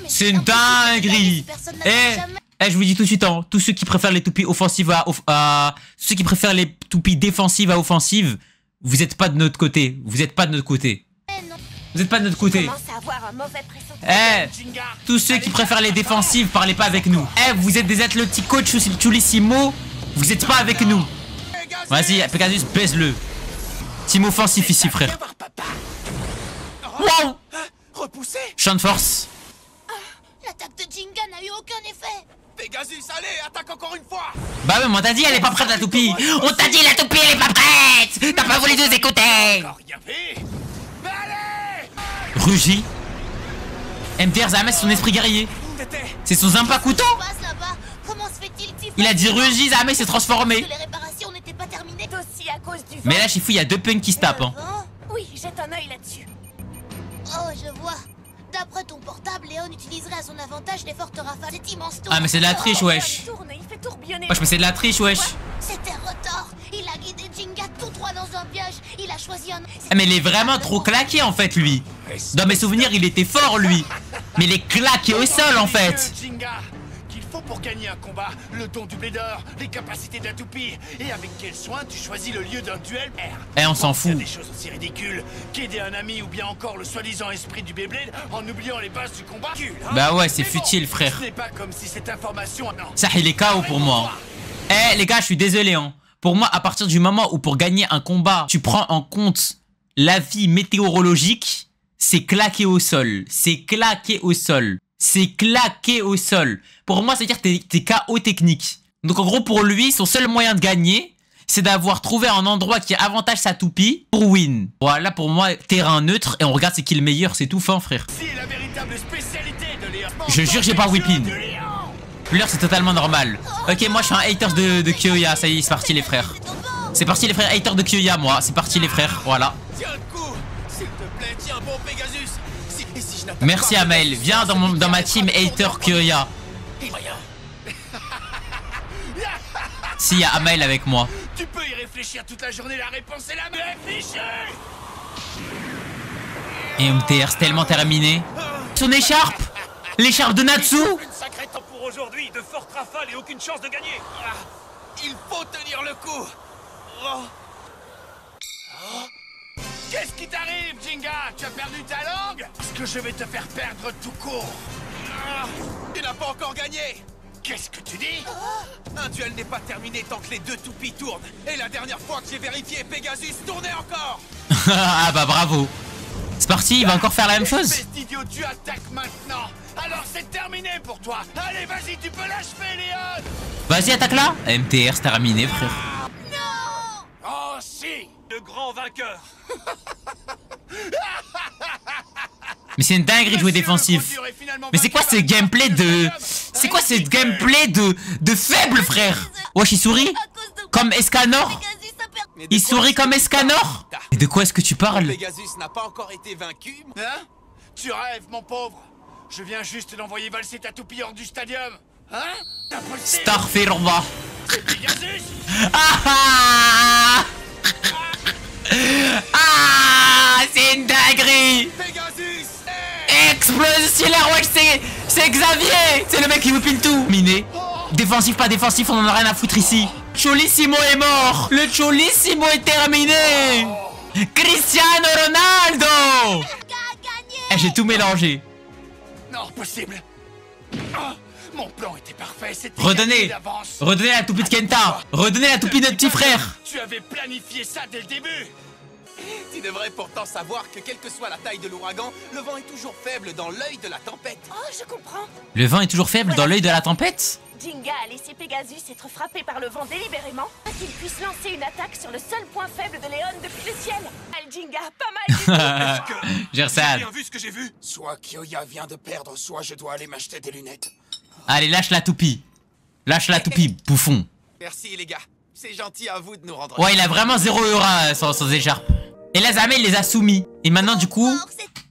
C'est une dinguerie. Je vous dis tout de suite, hein, tous ceux qui préfèrent les toupies offensives ceux qui préfèrent les toupies défensives à offensives, vous êtes pas de notre côté. Vous êtes pas de notre côté. Vous êtes pas de notre côté. Tous ceux qui préfèrent les défensives, parlez pas avec nous. Vous êtes des athletiques coach Chulissimo, vous êtes pas avec nous. Vas-y, Pegasus, baise-le. Team offensif ici, frère. Wow. Repoussé. Champ de force. L'attaque de Jinga n'a eu aucun effet. Pegasus, allez, attaque encore une fois. Bah ouais, mais on t'a dit, elle est pas prête la toupie. On t'a dit, la toupie, elle est pas prête. T'as pas voulu nous écouter. Rien fait. Mais allez. Rugy. MTR Zames, c'est son esprit guerrier. C'est son Zampa couteau. Comment se fait-il, Tifa? Il a dit Rugy, Zames s'est transformé. Que les réparations n'étaient pas terminées aussi à cause du vent. Mais là, Shifu, il y a deux punks qui se tapent. Hein. Oui, jette un œil là-dessus. Oh, je vois. D'après ton portable, Léon utiliserait à son avantage les fortes rafales. Cet immense tour. Ah, mais c'est de la triche, wesh. Wesh, mais c'est de la triche, wesh. C'était retort. Il a guidé Jinga tout droit dans un piège. Il a choisi un... Ah, mais il est vraiment trop claqué, en fait, lui. Dans mes souvenirs, il était fort, lui. Mais il est claqué au sol, en fait. Pour gagner un combat, le don du Blader, les capacités de la toupie, et avec quel soin tu choisis le lieu d'un duel R. On s'en fout. Il y a des choses aussi ridicules qu'aider un ami ou bien encore le soi-disant esprit du Beyblade en oubliant les bases du combat. Bah ouais, c'est futile, frère. Ce n'est pas comme si cette information... Non. Ça, il est KO pour moi. Les gars, je suis désolé. Hein. Pour moi, à partir du moment où pour gagner un combat, tu prends en compte l'avis météorologique, c'est claqué au sol. C'est claqué au sol. C'est claqué au sol. Pour moi, c'est-à-dire que t'es KO technique. Donc en gros, pour lui, son seul moyen de gagner, c'est d'avoir trouvé un endroit qui avantage sa toupie pour win. Voilà, pour moi, terrain neutre, et on regarde c'est qui le meilleur, c'est tout fin, frère. La véritable spécialité de Léon. Je jure, j'ai pas whippin. L'heure, c'est totalement normal. Ok, moi, je suis un hater de Kyoya. Ça y est, c'est parti, les frères. C'est parti, les frères. Hater de Kyoya, moi. C'est parti, les frères. Voilà. Tiens le coup. S'il te plaît, tiens bon, Pegasus. Merci Amael, viens dans ma team hater Kyoya. Si, il y a Amael avec moi. Tu peux y réfléchir toute la journée, la réponse est la même. Réfléchis. Et MTR, c'est tellement terminé. Son écharpe. L'écharpe de Natsu. Une sacrée temps pour aujourd'hui, de fortes rafales et aucune chance de gagner. Il faut tenir le coup. Qu'est-ce qui t'arrive, Jinga? Tu as perdu ta langue? Parce que je vais te faire perdre tout court. Tu n'as pas encore gagné. Qu'est-ce que tu dis? Un duel n'est pas terminé tant que les deux toupies tournent. Et la dernière fois que j'ai vérifié, Pegasus tournait encore. Ah bah bravo. C'est parti, il va encore faire la même chose. Espèce d'idiot, tu attaques maintenant. Alors c'est terminé pour toi. Allez, vas-y, tu peux l'achever, Léon. Vas-y, attaque là. MTR, c'est terminé, frère. Non. Oh si, le grand vainqueur. Mais c'est une dinguerie de jouer défensif. Mais c'est quoi ce gameplay de... C'est quoi ce gameplay de faible, frère? Wesh, il sourit comme Escanor. Il sourit comme Escanor. Et de quoi est-ce que tu parles? Pegasus n'a pas encore été vaincu. Hein? Tu rêves, mon pauvre. Je viens juste d'envoyer valser ta toupie hors du stadium. Hein? Starfirba. C'est Pegasus. Ah, c'est une dinguerie. Pegasus. Explose stellaire, wesh, c'est Xavier. C'est le mec qui whippine tout. Miné. Défensif, pas défensif, on en a rien à foutre ici. Cholissimo est mort. Le Cholissimo est terminé. Cristiano Ronaldo. J'ai tout mélangé. Non, possible. Mon plan était parfait, c'était Redonnez la toupie de Kenta. Redonnez la toupie de notre petit frère. Tu avais planifié ça dès le début. Tu devrais pourtant savoir que quelle que soit la taille de l'ouragan, le vent est toujours faible dans l'œil de la tempête. Oh, je comprends. Le vent est toujours faible dans l'œil de la tempête? Jinga a laissé Pegasus être frappé par le vent délibérément pour qu'il puisse lancer une attaque sur le seul point faible de Léon depuis le ciel. Mal Jinga, pas mal du tout. J'ai bien vu ce que j'ai vu. Soit Kyoya vient de perdre, soit je dois aller m'acheter des lunettes. Allez, lâche la toupie. Lâche la toupie, bouffon. Merci les gars, c'est gentil à vous de nous rendre. Ouais, il a vraiment 0 euro sans écharpe. Et là, Zamel les a soumis. Et maintenant, du coup,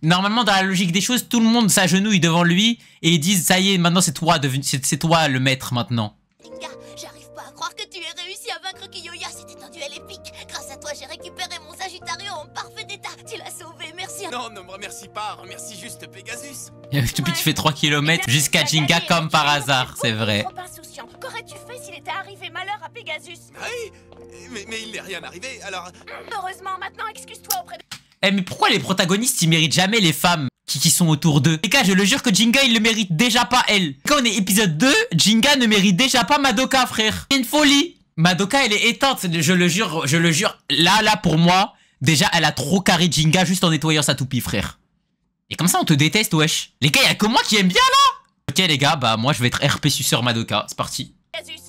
Normalement, dans la logique des choses, tout le monde s'agenouille devant lui et ils disent ça y est, maintenant c'est toi, c'est toi le maître maintenant. Jinga, j'arrive pas à croire que tu aies réussi à vaincre Kiyoya. C'était un duel épique. Grâce à toi, j'ai récupéré mon Sagittario en parfait état. Tu l'as sauvé, merci. Non, ne me remercie pas, remercie juste Pegasus. Depuis tu fais 3 km jusqu'à Jinga comme par hasard, c'est vrai. Trop insouciant. Qu'aurais-tu fait s'il était arrivé malheur à Pegasus? Oui, mais il n'est rien arrivé, alors... Heureusement, maintenant excuse-toi auprès de... Eh mais pourquoi les protagonistes ils méritent jamais les femmes qui sont autour d'eux? Les gars, je le jure que Jinga il le mérite déjà pas elle. Quand on est épisode 2, Jinga ne mérite déjà pas Madoka, frère. C'est une folie. Madoka elle est éteinte, je le jure, je le jure. Là pour moi, déjà elle a trop carré Jinga juste en nettoyant sa toupie, frère. Et comme ça on te déteste, wesh. Les gars, y'a que moi qui aime bien là. Ok les gars, bah moi je vais être RP suceur Madoka, c'est parti. Pegasus.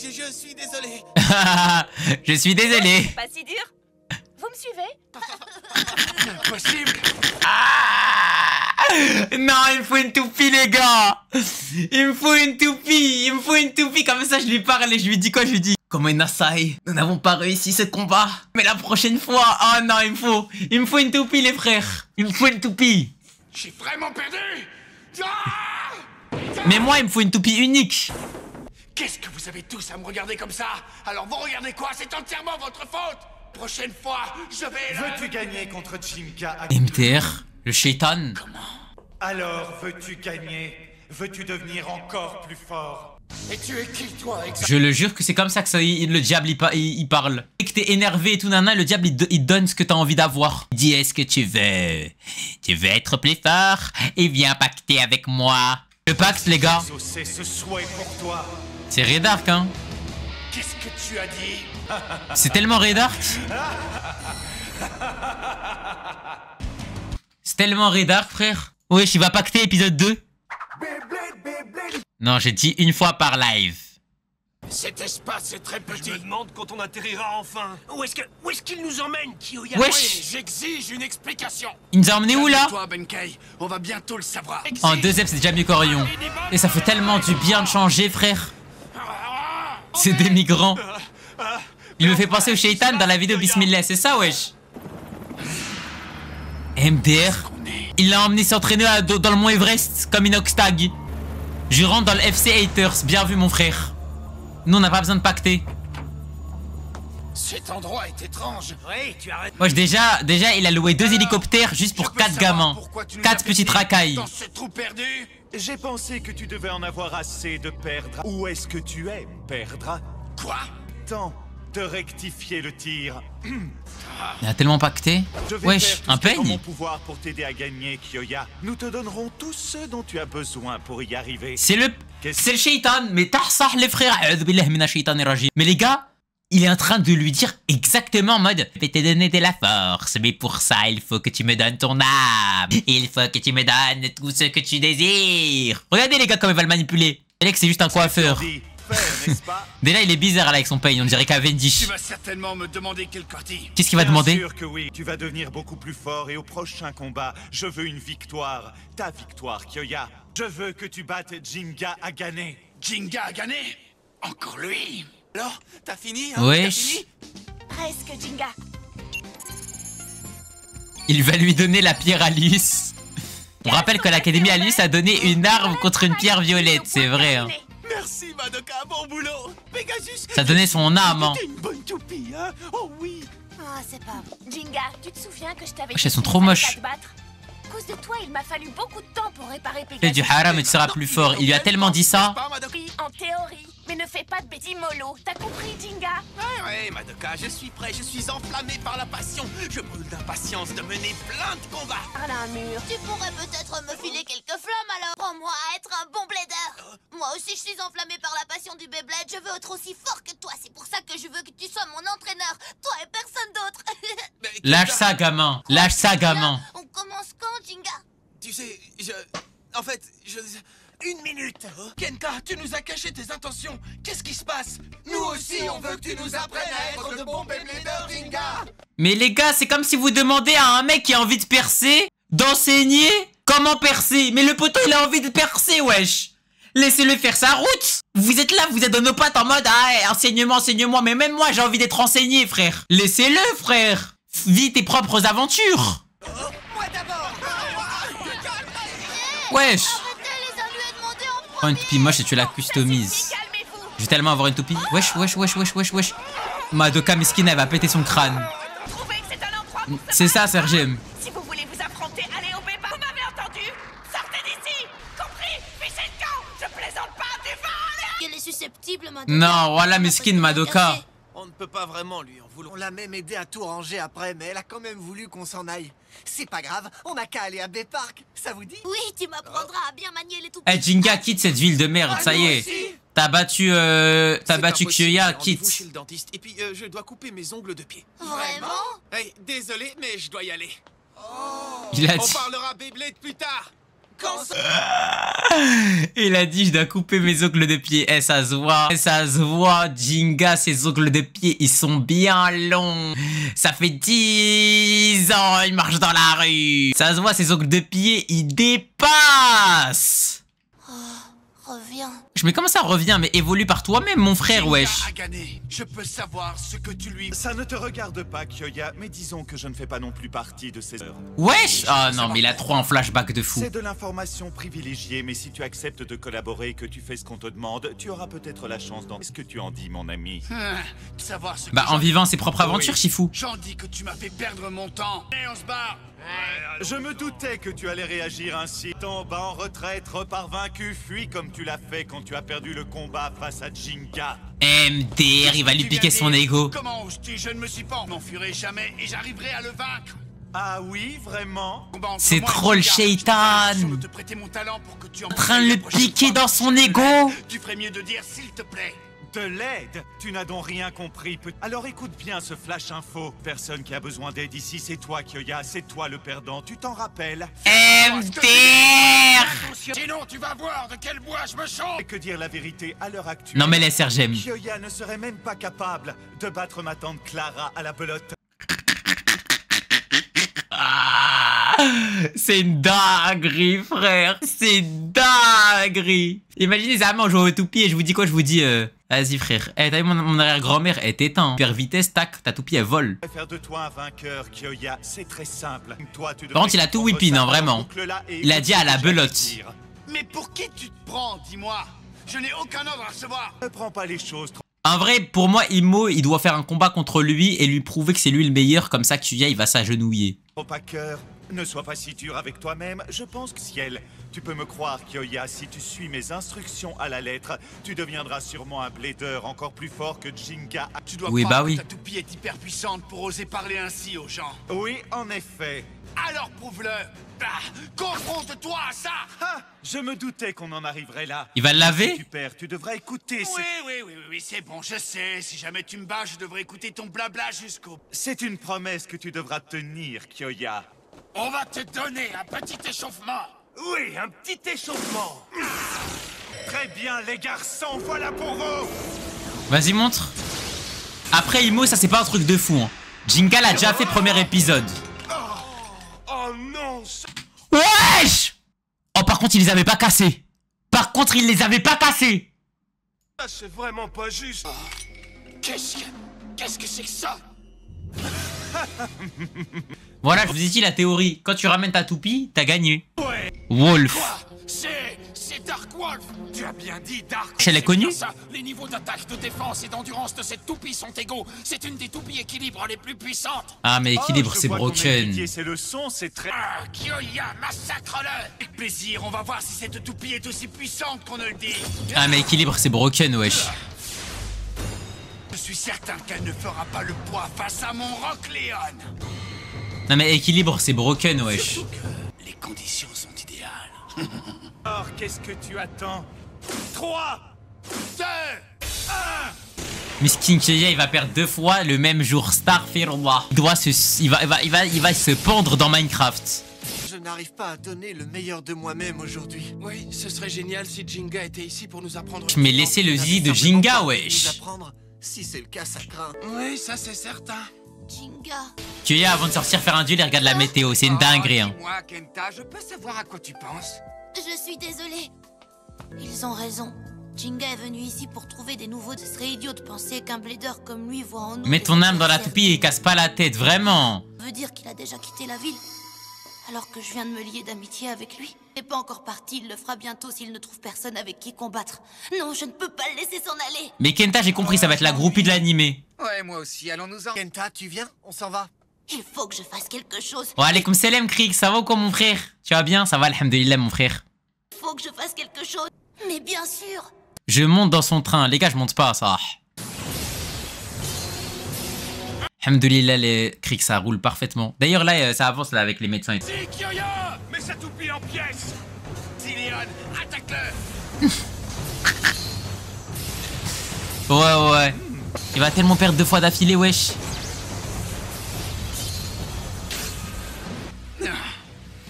Je suis désolé. Je suis désolé. Pas si dur. Vous me suivez? Impossible. Non, il me faut une toupie, les gars. Il me faut une toupie. Il me faut une toupie. Comme ça, je lui parle et je lui dis quoi? Je lui dis: Comme un Nasai, nous n'avons pas réussi ce combat. Mais la prochaine fois, oh non, il me faut une toupie, les frères. Il me faut une toupie. J'ai vraiment perdu. Mais moi, il me faut une toupie unique. Qu'est-ce que vous avez tous à me regarder comme ça? Alors vous regardez quoi? C'est entièrement votre faute. Prochaine fois, je vais... Veux-tu gagner contre Jinga? MTR, le shaitan. Alors, veux-tu gagner? Veux-tu devenir encore plus fort? Et tu es qui, toi, exactement? Je le jure que c'est comme ça que le diable il parle. Dès que t'es énervé et tout nana, le diable il te donne ce que t'as envie d'avoir. Il dit: est-ce que tu veux? Tu veux être plus fort? Et viens pacter avec moi. Le pacte, les gars. C'est ce souhait pour toi. C'est Redark, hein. Qu'est-ce que tu as dit? C'est tellement Redark. C'est tellement Redark, frère. Wesh, il va pacter épisode 2. Non, j'ai dit une fois par live. Cet espace est très petit. Je me demande quand on atterrira enfin. Où est-ce qu'il nous emmène, Kiyoya? Wesh. Oui, j'exige une explication. Il nous a emmené où là? Toi, Benkei, on va bientôt le savoir. En 2 ep, c'est déjà mieux qu'Orion. Et ça fait tellement du bien de changer, frère. C'est des migrants. Il me fait penser au shaitan dans la vidéo Bismillah, c'est ça, wesh? MDR, il l'a emmené s'entraîner dans le mont Everest comme Inoxtag. Je rentre dans le FC Haters, bien vu mon frère. Nous on n'a pas besoin de pacter. Cet endroit est étrange. Oui, tu arrêtes. Wesh, déjà il a loué 2 hélicoptères juste pour 4 gamins. 4 petites racailles. Dans ce trou perdu. J'ai pensé que tu devais en avoir assez de perdre. Où est-ce que tu es, perdre? Quoi? Temps de rectifier le tir. Il a tellement pacté. Je vais Wesh, faire tout un ce qui est en peigne. mon pouvoir pour t'aider à gagner, Kiyoya. Nous te donnerons tout ce dont tu as besoin pour y arriver. C'est le shaitan, mais tarsah les frères. Mais les gars, il est en train de lui dire exactement en mode: je vais te donner de la force, mais pour ça il faut que tu me donnes ton âme. Il faut que tu me donnes tout ce que tu désires. Regardez les gars comme il va le manipuler. Alex c'est juste un coiffeur. Déjà il est bizarre là avec son peigne, on dirait Cavendish. Tu vas certainement me demander quel quartier. Qu'est-ce qu'il va demander? Bien sûr que oui, tu vas devenir beaucoup plus fort et au prochain combat, je veux une victoire. Ta victoire, Kiyoya. Je veux que tu battes Jinga Agane. Jinga a gagné? Encore lui? Alors, t'as fini, hein? Wesh. T'as fini? Presque, Jinga. Il va lui donner la pierre Alice. On rappelle que l'Académie Alice a donné une arme contre une pierre violette, c'est vrai hein. Merci, Madoka, bon boulot. Pegasus, Ça donnait son âme hein. t'es une bonne toupie, hein? Oh oui. Ah, c'est pas bon. Jinga, tu te souviens que je t'avais Wesh, elles sont dit trop qu'il fallait moches. pas te battre? À cause de toi, il m'a fallu beaucoup de temps pour réparer Pegasus. Fais du haram et tu seras plus fort. Il lui a tellement dit ça. Pas, Madoka. Oui, en théorie. Mais ne fais pas de bêtises mollo. T'as compris, Jinga? Ouais, Madoka, je suis prêt, je suis enflammé par la passion. Je brûle d'impatience de mener plein de combats. Parle à un mur. Tu pourrais peut-être me filer quelques flammes alors. Prends-moi à être un bon blader. Moi aussi, je suis enflammé par la passion du Beyblade. Je veux être aussi fort que toi. C'est pour ça que je veux que tu sois mon entraîneur. Toi et personne d'autre. Lâche ça gamin. Lâche ça gamin. On commence quand, Jinga? Tu sais, En fait, Une minute. Kenta, tu nous as caché tes intentions. Qu'est-ce qui se passe? Nous aussi, on veut que tu nous apprennes à être de bons Beybladers, Jinga. Mais les gars, c'est comme si vous demandez à un mec qui a envie de percer, d'enseigner comment percer. Mais le poteau, il a envie de percer, wesh. Laissez-le faire sa route. Vous êtes là, vous êtes dans nos pattes en mode ah, enseigne-moi. Mais même moi, j'ai envie d'être enseigné, frère. Laissez-le, frère. Vis tes propres aventures. Moi d'abord. Wesh. Arrêtez, les uns lui a demandé en Prends une toupie moche et tu la customises. Calmez-vous. Je vais tellement avoir une toupie. Wesh. Madoka Mesquine, elle va péter son crâne. Trouvez que c'est un endroit pour C'est ça, Sergem. Si vous voulez vous affronter, allez au béba. Vous m'avez entendu? Sortez d'ici. Compris? Fichez le camp. Je plaisante pas, tu vas aller. Elle est susceptible, Madoka. Non, voilà Mesquine, Madoka. On ne peut pas vraiment lui en vouloir. On l'a même aidé à tout ranger après, mais elle a quand même voulu qu'on s'en aille. C'est pas grave, on n'a qu'à aller à Bay Park, ça vous dit? Oui, tu m'apprendras à bien manier les toupies. Eh, Jinga, quitte cette ville de merde, ça y est. T'as battu Kyoya, quitte. Chez le dentiste et puis je dois couper mes ongles de pied. Vraiment? Hey, désolé, mais je dois y aller. Il a On dit, parlera Beyblade plus tard. Quand ça... il a dit, je dois couper mes ongles de pied. Eh, ça se voit, Jinga, ses ongles de pied, ils sont bien longs. Ça fait 10 ans, il marche dans la rue. Ça se voit, ses ongles de pied, ils dépassent. Reviens. Mais comment ça revient? Mais évolue par toi-même, mon frère, wesh. Je peux savoir ce que tu lui... Ça ne te regarde pas, Kyoya, mais disons que je ne fais pas non plus partie de ces heures. Wesh. Ah non, mais il a trop un flashback de fou. C'est de l'information privilégiée, mais si tu acceptes de collaborer et que tu fais ce qu'on te demande, tu auras peut-être la chance d'en... Qu'est-ce que tu en dis, mon ami? Savoir ce que Bah, en vivant ses propres aventures, Shifu. J'en dis que tu m'as fait perdre mon temps. Et on se barre. Je me doutais que tu allais réagir ainsi. Tombe en retraite, repars vaincu, fuis comme tu l'as fait quand tu as perdu le combat face à Jinga. MDR, il va lui piquer son ego. Comment oses-tu? Je ne me suis pas. Je m'enfuirai jamais et j'arriverai à le vaincre. Ah oui, vraiment? C'est trop le shaitan. En train de le piquer dans son ego. Tu ferais mieux de dire s'il te plaît. De l'aide? Tu n'as donc rien compris. Alors écoute bien ce flash info. Personne qui a besoin d'aide ici, c'est toi, Kyoya. C'est toi le perdant. Tu t'en rappelles? MDR. Sinon, tu vas voir de quel bois je me chauffe. Que dire la vérité à l'heure actuelle? Non mais laisse Sergem. Kyoya ne serait même pas capable de battre ma tante Clara à la belote. C'est une dinguerie, frère. C'est une dinguerie. Imaginez les amants jouant au toupie et je vous dis quoi? Je vous dis vas-y frère. Eh, t'as vu mon arrière-grand-mère? Elle t'éteint. Super vitesse, tac, ta toupie elle vole. Faire de toi un vainqueur, Kyoya, c'est très simple. Toi, tu Par contre, il a tout whippin, hein, vraiment. Il a dit à la belote. Mais pour qui tu te prends, dis-moi? Je n'ai aucun ordre à recevoir. Ne prends pas les choses trop... En vrai, pour moi, Imo, il doit faire un combat contre lui et lui prouver que c'est lui le meilleur. Comme ça, Kyoya, il va s'agenouiller. Trop à cœur. Ne sois pas si dur avec toi-même. Je pense que ciel, tu peux me croire, Kyoya, si tu suis mes instructions à la lettre, tu deviendras sûrement un blader encore plus fort que Jinga. Tu dois oui, croire bah oui. que ta toupie est hyper puissante pour oser parler ainsi aux gens. Oui, en effet. Alors prouve-le. Confronte-toi à ça. Ah, je me doutais qu'on en arriverait là. Il va le laver? Si tu perds, tu devras écouter. Oui, c'est bon, je sais. Si jamais tu me bats, je devrais écouter ton blabla jusqu'au... C'est une promesse que tu devras tenir, Kyoya. On va te donner un petit échauffement. Oui, un petit échauffement. Très bien, les garçons, voilà pour vous. Vas-y, montre. Après, Imo, ça c'est pas un truc de fou. Hein. Jinga l'a déjà fait premier épisode. Oh non. Wesh! Oh, par contre, il les avait pas cassés. Par contre, il les avait pas cassés. Ça, c'est vraiment pas juste. Qu'est-ce que c'est que ça? Voilà, je vous ai dit la théorie. Quand tu ramènes ta toupie, t'as gagné. Ouais. Wolf. Quoi? C'est Dark Wolf. Tu as bien dit Dark Wolf. Elle est connue? Les niveaux d'attaque, de défense et d'endurance de cette toupie sont égaux. C'est une des toupies équilibre les plus puissantes. Ah, mais équilibre, c'est broken. C'est le son, c'est très... Ah, Kyoya, massacre-le. Avec plaisir, on va voir si cette toupie est aussi puissante qu'on ne le dit. Ah, mais équilibre, c'est broken, wesh. Je suis certain qu'elle ne fera pas le poids face à mon Rock Leon. Non, mais équilibre, c'est broken, wesh. Surtout que les conditions sont idéales. Alors, qu'est-ce que tu attends? 3, 2, 1. Miskin Kyoya, il va perdre 2 fois le même jour. Starfirullah. Il va se pendre dans Minecraft. Je n'arrive pas à donner le meilleur de moi-même aujourd'hui. Oui, ce serait génial si Jinga était ici pour nous apprendre... Mais laissez le zizi de Jinga, wesh. Si c'est le cas, ça craint. Oui, ça c'est certain. Jinga. Kyoya, avant de sortir faire un duel, il regarde la météo. C'est une dinguerie, hein. Dis-moi, Kenta, je peux savoir à quoi tu penses? Je suis désolée. Ils ont raison. Jinga est venu ici pour trouver des nouveaux. Ce serait idiot de penser qu'un blader comme lui voit en nous. Mets ton âme dans la toupie et casse pas la tête, vraiment. Ça veut dire qu'il a déjà quitté la ville. Alors que je viens de me lier d'amitié avec lui. Il n'est pas encore parti, il le fera bientôt s'il ne trouve personne avec qui combattre. Non, je ne peux pas le laisser s'en aller. Mais Kenta, j'ai compris, ça va être la groupie de l'animé. Ouais, moi aussi, allons-nous-en. Kenta, tu viens? On s'en va. Il faut que je fasse quelque chose. Oh, alaykoum salam, Krieg, ça va ou quoi, mon frère? Tu vas bien? Ça va, alhamdoulilah, mon frère. Il faut que je fasse quelque chose. Mais bien sûr. Je monte dans son train. Les gars, je monte pas, ça. Alhamdoulilah, les Krieg, ça roule parfaitement. D'ailleurs, là, ça avance là avec les médecins. C'est Kyoya! Mets sa toupie en pièces! Zileon, attaque-le! Ouais. Il va tellement perdre 2 fois d'affilée, wesh.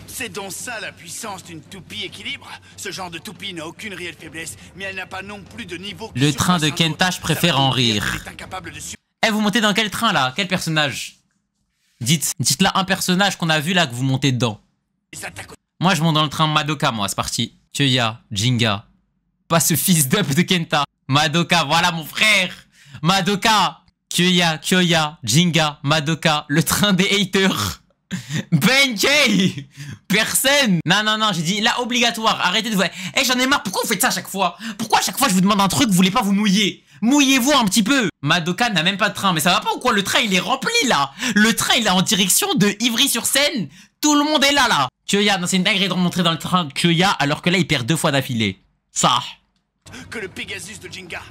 C'est donc ça la puissance d'une toupie équilibre. Ce genre de toupie n'a aucune réelle faiblesse, mais elle n'a pas non plus de niveau. Le train de Kenta, je préfère en rire. Eh, vous montez dans quel train là? Quel personnage? Dites-là un personnage qu'on a vu là que vous montez dedans. Moi je monte dans le train Madoka, moi, c'est parti. Kyoya, Jinga. Pas ce fils d'up de Kenta. Madoka, voilà mon frère. Madoka. Kyoya, Jinga, Madoka. Le train des haters. Benkei! Personne! Non, j'ai dit là obligatoire, arrêtez de voir. Eh, j'en ai marre, pourquoi vous faites ça à chaque fois? Pourquoi à chaque fois je vous demande un truc, vous voulez pas vous mouiller? Mouillez-vous un petit peu! Madoka n'a même pas de train, mais ça va pas ou quoi? Le train il est rempli là! Le train il est en direction de Ivry-sur-Seine! Tout le monde est là! Kyoya, non, c'est une dinguerie de remontrer dans le train de Kyoya alors que là il perd 2 fois d'affilée. Ça! Que le Pegasus de Jinga.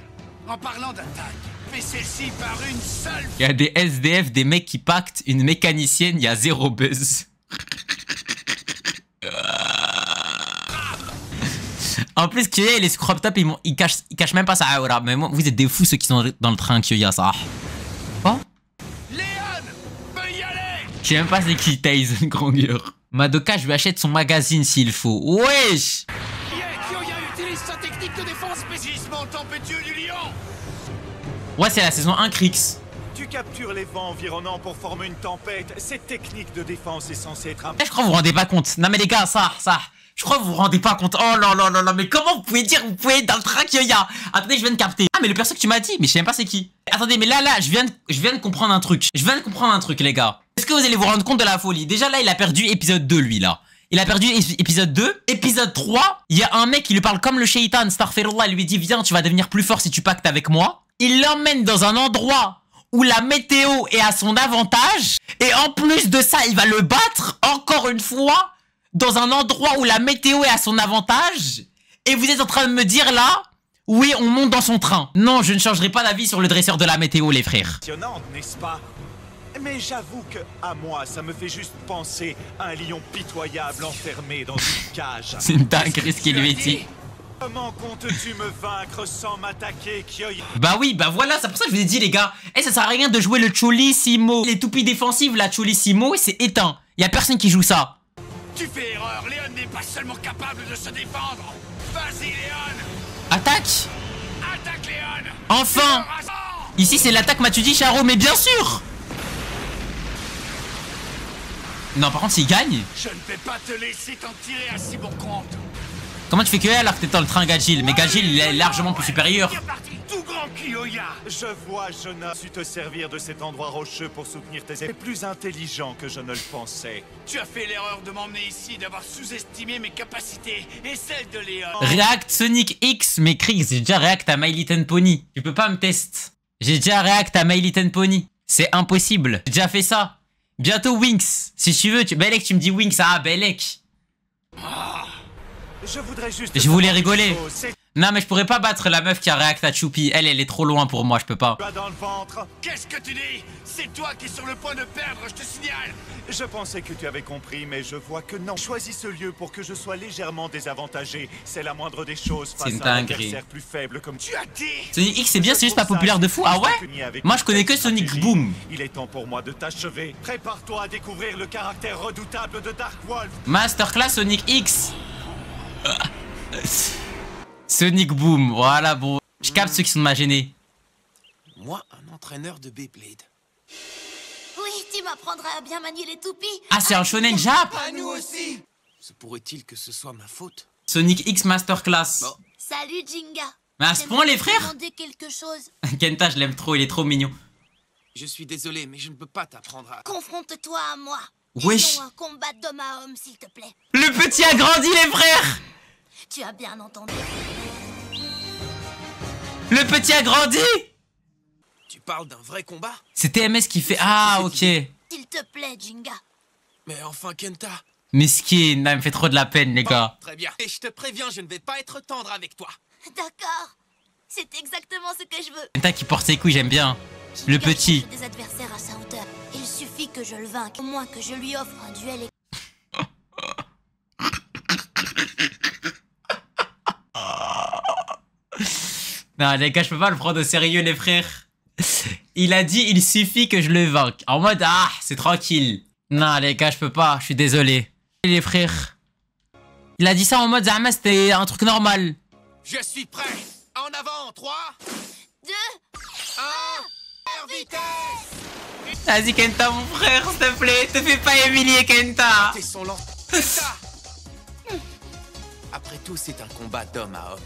En parlant d'attaque, fais celle-ci par une seule. Il y a des SDF, des mecs qui pactent une mécanicienne, il y a 0 buzz. En plus, Kyoya, il est crop top, il cache même pas sa aura. Mais moi, vous êtes des fous ceux qui sont dans le train, Kyoya, ça. Oh? Léon, peux y aller. Je sais même pas c'est qui Taze, Granger. Madoka, je lui achète son magazine s'il faut. Wesh! Kyoya utilise sa technique de défense spécifiquement tempétueux du lion. Ouais, c'est la saison 1, Krix. Tu captures les vents environnants pour former une tempête. Cette technique de défense est censée être un... Je crois que vous vous rendez pas compte. Non mais les gars, ça. Je crois que vous vous rendez pas compte. Oh là, mais comment vous pouvez dire, vous pouvez être dans le train Kyoya? Attendez, je viens de capter. Ah, mais le perso que tu m'as dit, mais je sais même pas c'est qui. Attendez, mais là, je viens de comprendre un truc. Les gars. Est-ce que vous allez vous rendre compte de la folie? Déjà là, il a perdu épisode 2, lui, là. Il a perdu épisode 2. Épisode 3, il y a un mec qui lui parle comme le shaitan, Starfirullah, il lui dit, viens, tu vas devenir plus fort si tu pactes avec moi. Il l'emmène dans un endroit où la météo est à son avantage. Et en plus de ça, il va le battre, encore une fois, dans un endroit où la météo est à son avantage. Et vous êtes en train de me dire là, oui, on monte dans son train. Non, je ne changerai pas d'avis sur le dresseur de la météo, les frères. Impressionnante, n'est-ce pas? Mais j'avoue que, à moi, ça me fait juste penser à un lion pitoyable enfermé dans une cage. C'est une dinguerie ce qu'il lui dit. Comment comptes-tu me vaincre sans m'attaquer, Kyoya? Bah oui, bah voilà, c'est pour ça que je vous ai dit, les gars. Eh, ça sert à rien de jouer le Cholissimo. Les toupies défensives, la Cholissimo, c'est éteint. Y a personne qui joue ça. Tu fais erreur, Léon n'est pas seulement capable de se défendre. Vas-y, Léon. Attaque. Attaque, Léon. Enfin. Ici, c'est l'attaque, m'as-tu dit, Charo? Mais bien sûr. Non, par contre, s'il gagne... Je ne vais pas te laisser t'en tirer à si bon compte. Comment tu fais que alors que t'es dans le train Gajil? Mais Gajil, il est largement plus supérieur. Tout grand Kyoya. Je vois, Jonah, su te servir de cet endroit rocheux pour soutenir tes... C'est plus intelligent que je ne le pensais. Tu as fait l'erreur de m'emmener ici, d'avoir sous-estimé mes capacités et celles de Léon. React Sonic X, mais Krix, j'ai déjà React à My Little Pony. Tu peux pas me tester. J'ai déjà React à My Little Pony. C'est impossible. J'ai déjà fait ça. Bientôt Winx. Si tu veux, Belek, tu me dis Winx. Ah, Belek. Je voudrais juste... Je voulais rigoler. Non, mais je pourrais pas battre la meuf qui a React à Choupi. Elle est trop loin pour moi, je peux pas. Dans le ventre. Qu'est-ce que tu dis? C'est toi qui es sur le point de perdre, je te signale. Je pensais que tu avais compris, mais je vois que non. Choisis ce lieu pour que je sois légèrement désavantagé. C'est la moindre des choses face à un adversaire plus faible comme tu as dit. Sonic X, c'est bien, c'est juste pas populaire de fou. Ah ouais? Moi, je connais que Sonic Boom. Il est temps pour moi de t'achever. Prépare-toi à découvrir le caractère redoutable de Dark Wolf. Masterclass Sonic X. Sonic Boom, voilà, bon. Je capte ceux qui sont de ma gênée. Moi, un entraîneur de Beyblade. Oui, tu m'apprendras à bien manier les toupies. Ah, c'est un shonen jap. À nous aussi. Se pourrait-il que ce soit ma faute? Sonic X Masterclass. Bon. Salut, Jinga. Mais à ce point, les frères? Demander quelque chose. Kenta, je l'aime trop, il est trop mignon. Je suis désolé, mais je ne peux pas t'apprendre à... Confronte-toi à moi. Wesh. Ayons un combat d'homme à homme, s'il te plaît. Le petit a grandi, les frères. Tu as bien entendu. Le petit a grandi. Tu parles d'un vrai combat? C'est TMS qui fait... Ah, ok. S'il te plaît, Jinga. Mais enfin, Kenta. Miskin, il me fait trop de la peine, les gars. Très bien. Et je te préviens, je ne vais pas être tendre avec toi. D'accord. C'est exactement ce que je veux. Kenta qui porte ses couilles, j'aime bien. Le Jinga petit. cherche des adversaires à sa hauteur. Il suffit que je le vainque, au moins que je lui offre un duel. Non, les gars, je peux pas le prendre au sérieux, les frères. Il a dit, il suffit que je le vainque. En mode, ah, c'est tranquille. Non, les gars, je peux pas, je suis désolé. Les frères. Il a dit ça en mode, Zama, c'était un truc normal. Je suis prêt. En avant, 3, 2, 1, vitesse. Vas-y, Kenta, mon frère, s'il te plaît. Te fais pas humilier, Kenta. T'es son lent. Kenta. Après tout, c'est un combat d'homme à homme.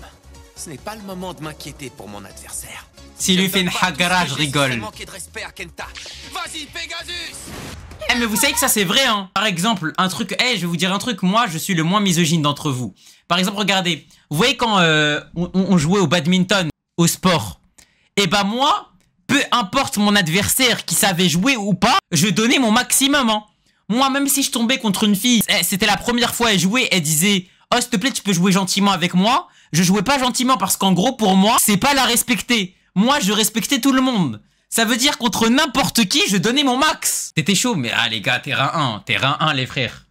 Ce n'est pas le moment de m'inquiéter pour mon adversaire. S'il lui fait une hagara, je rigole. Manquer de respect à Kenta. Vas-y, Pegasus. Eh, mais vous savez que ça, c'est vrai, hein. Par exemple, un truc... Eh, je vais vous dire un truc. Moi, je suis le moins misogyne d'entre vous. Par exemple, regardez. Vous voyez quand on jouait au badminton, au sport. Eh ben moi, peu importe mon adversaire qui savait jouer ou pas, je donnais mon maximum, hein. Moi, même si je tombais contre une fille, c'était la première fois elle jouait, elle disait « Oh, s'il te plaît, tu peux jouer gentiment avec moi ?» Je jouais pas gentiment parce qu'en gros, pour moi, c'est pas la respecter. Moi, je respectais tout le monde. Ça veut dire contre n'importe qui, je donnais mon max. C'était chaud, mais ah les gars, terrain 1, les frères.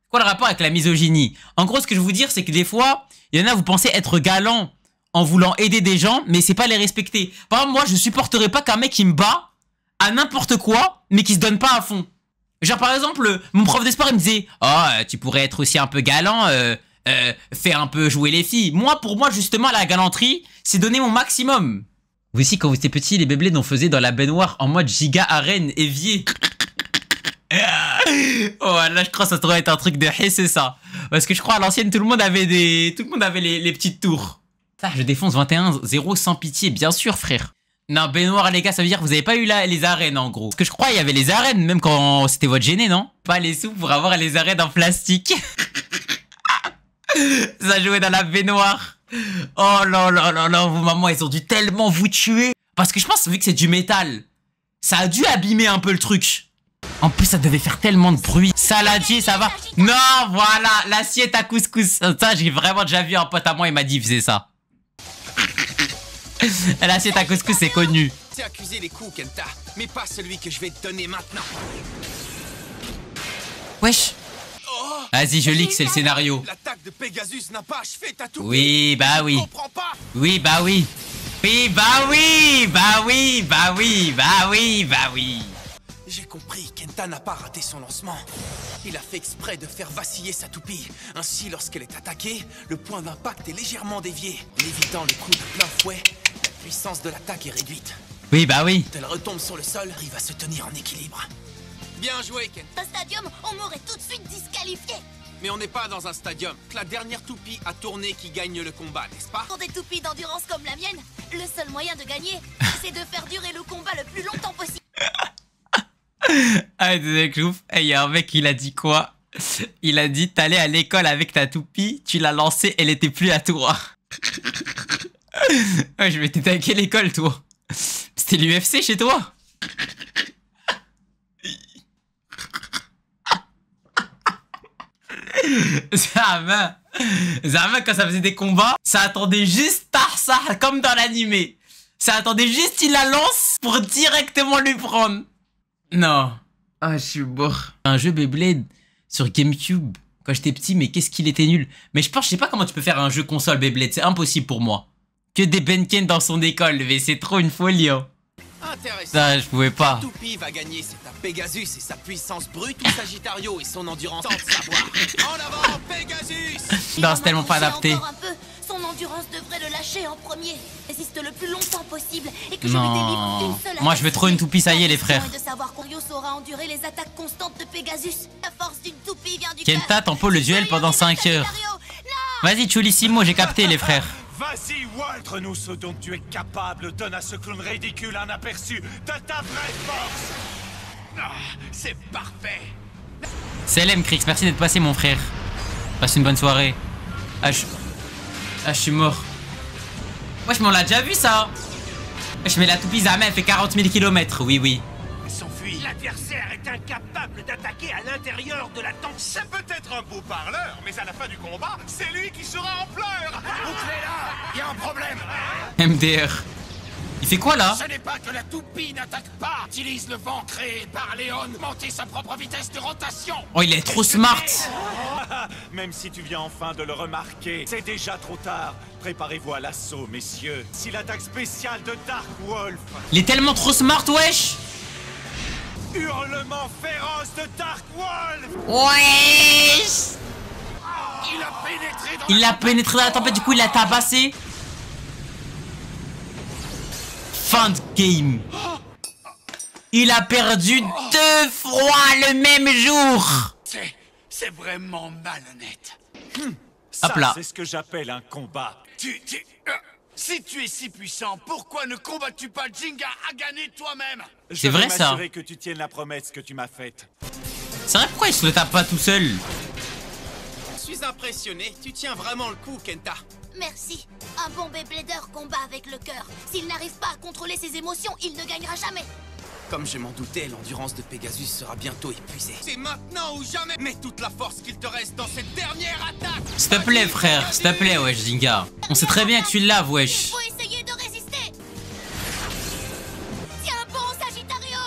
Quoi le rapport avec la misogynie? En gros, ce que je veux vous dire, c'est que des fois, il y en a, vous pensez être galant en voulant aider des gens, mais c'est pas les respecter. Par exemple, moi, je supporterais pas qu'un mec qui me bat à n'importe quoi, mais qui se donne pas à fond. Genre, par exemple, mon prof de sport, il me disait « Oh, tu pourrais être aussi un peu galant, fais un peu jouer les filles. » Moi, pour moi, justement, la galanterie, c'est donner mon maximum. Vous aussi, quand vous étiez petit, les Beyblades, on faisait dans la baignoire en mode giga arène évier. Oh là, je crois que ça devrait être un truc de hé, c'est ça. Parce que je crois à l'ancienne, tout le monde avait les petites tours. Ça, je défonce 21-0 sans pitié, bien sûr, frère. Non, baignoire, les gars, ça veut dire que vous avez pas eu les arènes, en gros. Parce que je crois qu'il y avait les arènes, même quand c'était votre gêné, non? Pas les sous pour avoir les arènes en plastique. Ça jouait dans la baignoire. Oh là là là là, vos mamans, elles ont dû tellement vous tuer. Parce que je pense, vu que c'est du métal, ça a dû abîmer un peu le truc. En plus, ça devait faire tellement de bruit. Saladier, ça va? Non, voilà, l'assiette à couscous. Ça, j'ai vraiment déjà vu un pote à moi, il m'a dit, il faisait ça. L'assiette à couscous, c'est connu. C'est accuser les coups, Kenta, mais pas celui que je vais te donner maintenant. Wesh. Vas-y, je lis que c'est le scénario. L'attaque de Pegasus n'a pas achevé ta toupie. Oui, bah oui. Tu comprends pas? Oui, bah oui. Oui, bah oui. Bah oui, bah oui, bah oui, bah oui. J'ai compris, Kenta n'a pas raté son lancement. Il a fait exprès de faire vaciller sa toupie. Ainsi, lorsqu'elle est attaquée, le point d'impact est légèrement dévié. En évitant le coup de plein fouet, la puissance de l'attaque est réduite. Oui, bah oui. Quand elle retombe sur le sol, il va se tenir en équilibre. Bien joué, Kenta. Au stadium, on m'aurait tout de suite disqualifié. Mais on n'est pas dans un stadium. La dernière toupie a tourné qui gagne le combat, n'est-ce pas? Pour des toupies d'endurance comme la mienne, le seul moyen de gagner, c'est de faire durer le combat le plus longtemps possible. Ah, désolé que j'ouvre. Il y a un mec, il a dit quoi? Il a dit, t'allais à l'école avec ta toupie, tu l'as lancée, elle était plus à toi. Ouais, je vais t'aider à quelle école, toi? C'était l'UFC chez toi? Zama, quand ça faisait des combats, ça attendait juste ça, comme dans l'animé. Ça attendait juste il la lance pour directement lui prendre. Non. Ah, je suis mort. Un jeu Beyblade sur GameCube quand j'étais petit, mais qu'est-ce qu'il était nul. Mais je sais pas comment tu peux faire un jeu console Beyblade, c'est impossible pour moi. Que des Benken dans son école, mais c'est trop une folie, hein. Intéressant. Ça, je pouvais pas. Toupie va gagner, c'est à Pegasus et sa puissance brute ou Sagittario et son endurance sans savoir. En avant, Pegasus. Non, c'est tellement pas adapté. Encore un peu, son endurance devrait le lâcher en premier. Résiste le plus longtemps possible et que je lui Non. délivre une seule Moi, je veux trop une toupie, ça y est, les frères. De savoir qu'Orio saura endurer les attaques constantes de Pegasus. La force d'une toupie vient du Kenta, tempo le duel pendant 5 heures. Vas-y, Chulissimo, j'ai capté les frères. Vas-y, montre-nous ce dont tu es capable. Donne à ce clown ridicule un aperçu de ta vraie force. Ah, c'est parfait. Salam Crix, merci d'être passé mon frère. Passe une bonne soirée. Ah, je suis mort. Wesh, mais on l'a déjà vu ça. Wesh, mais la toupie Zama elle fait 40 000 km. Oui, oui. S'enfuit. L'adversaire est incapable d'attaquer à l'intérieur de la tente. C'est peut-être un beau parleur, mais à la fin du combat, c'est lui qui sera en pleurs. Bouclez-la. Il y a un problème. MDR. Il fait quoi là? Ce n'est pas que la toupie n'attaque pas. Utilise le vent créé par Léon, monter sa propre vitesse de rotation. Oh, il est trop smart. Même si tu viens enfin de le remarquer, c'est déjà trop tard. Préparez-vous à l'assaut, messieurs. Si l'attaque spéciale de Dark Wolf. Il est tellement trop smart, wesh. Hurlement féroce de Dark Wolf. Wesh. Il a pénétré dans la tempête, du coup il l'a tabassé. Fin de game. Il a perdu 2 fois le même jour. C'est vraiment malhonnête. Hop là. C'est ce que j'appelle un combat. Si tu es si puissant, pourquoi ne combats-tu pas Jinga à gagner toi-même? C'est vrai ça. Je veux m'assurer que tu tiennes la promesse que tu m'as faite. C'est vrai, pourquoi il se le tape pas tout seul? Je suis impressionné. Tu tiens vraiment le coup, Kenta. Merci. Un bon Beyblader combat avec le cœur. S'il n'arrive pas à contrôler ses émotions, il ne gagnera jamais. Comme je m'en doutais, l'endurance de Pegasus sera bientôt épuisée. C'est maintenant ou jamais. Mets toute la force qu'il te reste dans cette dernière attaque. S'il te plaît, frère. S'il te plaît, wesh, Zinga. On sait très bien que tu laves, wesh. Il faut essayer de résister. Tiens bon, Sagittario.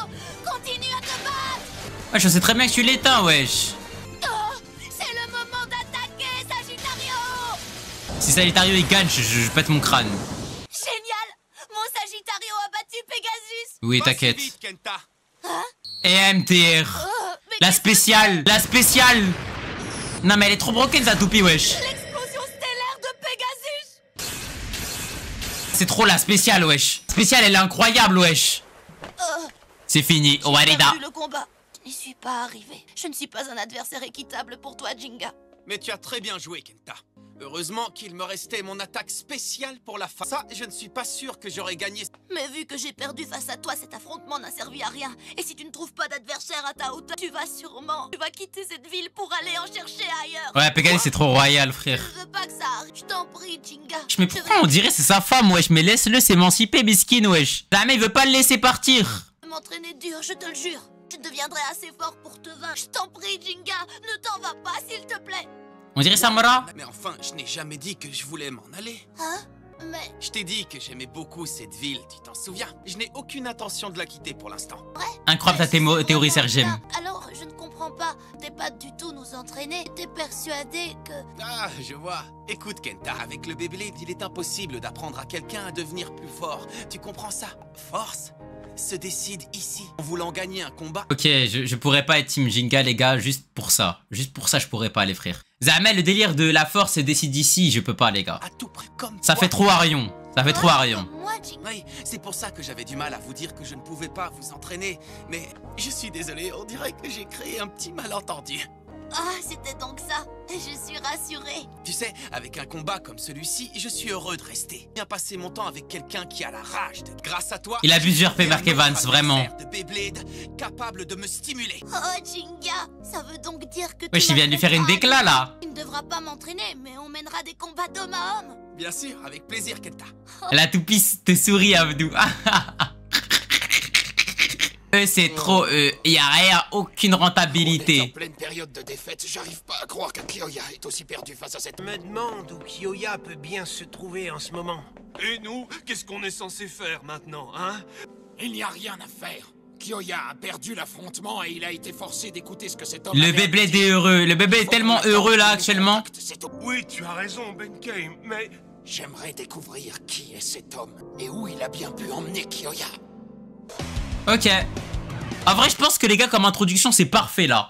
Continue à te battre. Wesh, on sait très bien que tu l'éteins, wesh. C'est le moment d'attaquer, Sagittario. Si Sagittario il gagne, je pète mon crâne. Génial. Mon Sagittario a battu Pegasus. Oui, t'inquiète. Vite, Kenta. Et MTR. La spéciale. La spéciale. Non, mais elle est trop broken, sa toupie, wesh. L'explosion stellaire de Pegasus. C'est trop la spéciale, wesh. Spéciale, elle est incroyable, wesh. C'est fini, Warida. Le combat. Je n'y suis pas arrivé. Je ne suis pas un adversaire équitable pour toi, Jinga. Mais tu as très bien joué, Kenta. Heureusement qu'il me restait mon attaque spéciale pour la fin. Ça, je ne suis pas sûr que j'aurais gagné. Mais vu que j'ai perdu face à toi, cet affrontement n'a servi à rien. Et si tu ne trouves pas d'adversaire à ta hauteur, tu vas quitter cette ville pour aller en chercher ailleurs. Ouais, Pegasus, c'est trop royal, frère. Je veux pas que ça arrive. Je t'en prie, Jinga. Mais pourquoi on dirait c'est sa femme, wesh? Mais laisse-le s'émanciper, miskin, wesh. Jamais il veut pas le laisser partir. M'entraîner dur, je te le jure. Je deviendrai assez fort pour te vaincre. Je t'en prie, Jinga. Ne t'en va pas, s'il te plaît. On dirait Samara. Mais enfin, je n'ai jamais dit que je voulais m'en aller. Hein? Mais... Je t'ai dit que j'aimais beaucoup cette ville, tu t'en souviens? Je n'ai aucune intention de la quitter pour l'instant. Ouais. Incroyable ta théorie, Sergem. Alors, je ne comprends pas. T'es pas du tout nous entraîner. T'es persuadé que... Ah, je vois. Écoute, Kenta, avec le Beyblade, il est impossible d'apprendre à quelqu'un à devenir plus fort. Tu comprends ça? Force se décide ici. En voulant gagner un combat... Ok, je pourrais pas être Team Jinga, les gars, juste pour ça. Juste pour ça, je pourrais pas, les frères. Zama, le délire de la force se décide ici, je peux pas, les gars. À tout prix, comme ça fait trop Arion. Ça fait trop Arion. Oui, c'est pour ça que j'avais du mal à vous dire que je ne pouvais pas vous entraîner. Mais je suis désolé, on dirait que j'ai créé un petit malentendu. Ah, c'était donc ça. Je suis rassurée. Tu sais, avec un combat comme celui-ci, je suis heureux de rester. Bien passer mon temps avec quelqu'un qui a la rage de... Grâce à toi... Il a plusieurs fait Mark Evans, vraiment. De Beyblade, capable de me stimuler. Oh, Jinga, ça veut donc dire que... Wesh, il vient de lui faire une déclat, là. Tu ne devras pas m'entraîner, mais on mènera des combats d'homme à homme. Bien sûr, avec plaisir, Kenta. La toupie te sourit, Abdou. C'est trop, y a rien, aucune rentabilité. En pleine période de défaite, j'arrive pas à croire que Kyoya est aussi perdu face à cette... Je me demande où Kyoya peut bien se trouver en ce moment. Et nous, qu'est-ce qu'on est censé faire maintenant, hein? Il n'y a rien à faire. Kyoya a perdu l'affrontement et il a été forcé d'écouter ce que cet homme... Le Beyblade est heureux, le bébé est tellement heureux là actuellement. Oui, tu as raison, Benkei, mais... J'aimerais découvrir qui est cet homme et où il a bien pu emmener Kyoya. Ok. En vrai, je pense que les gars, comme introduction, c'est parfait là.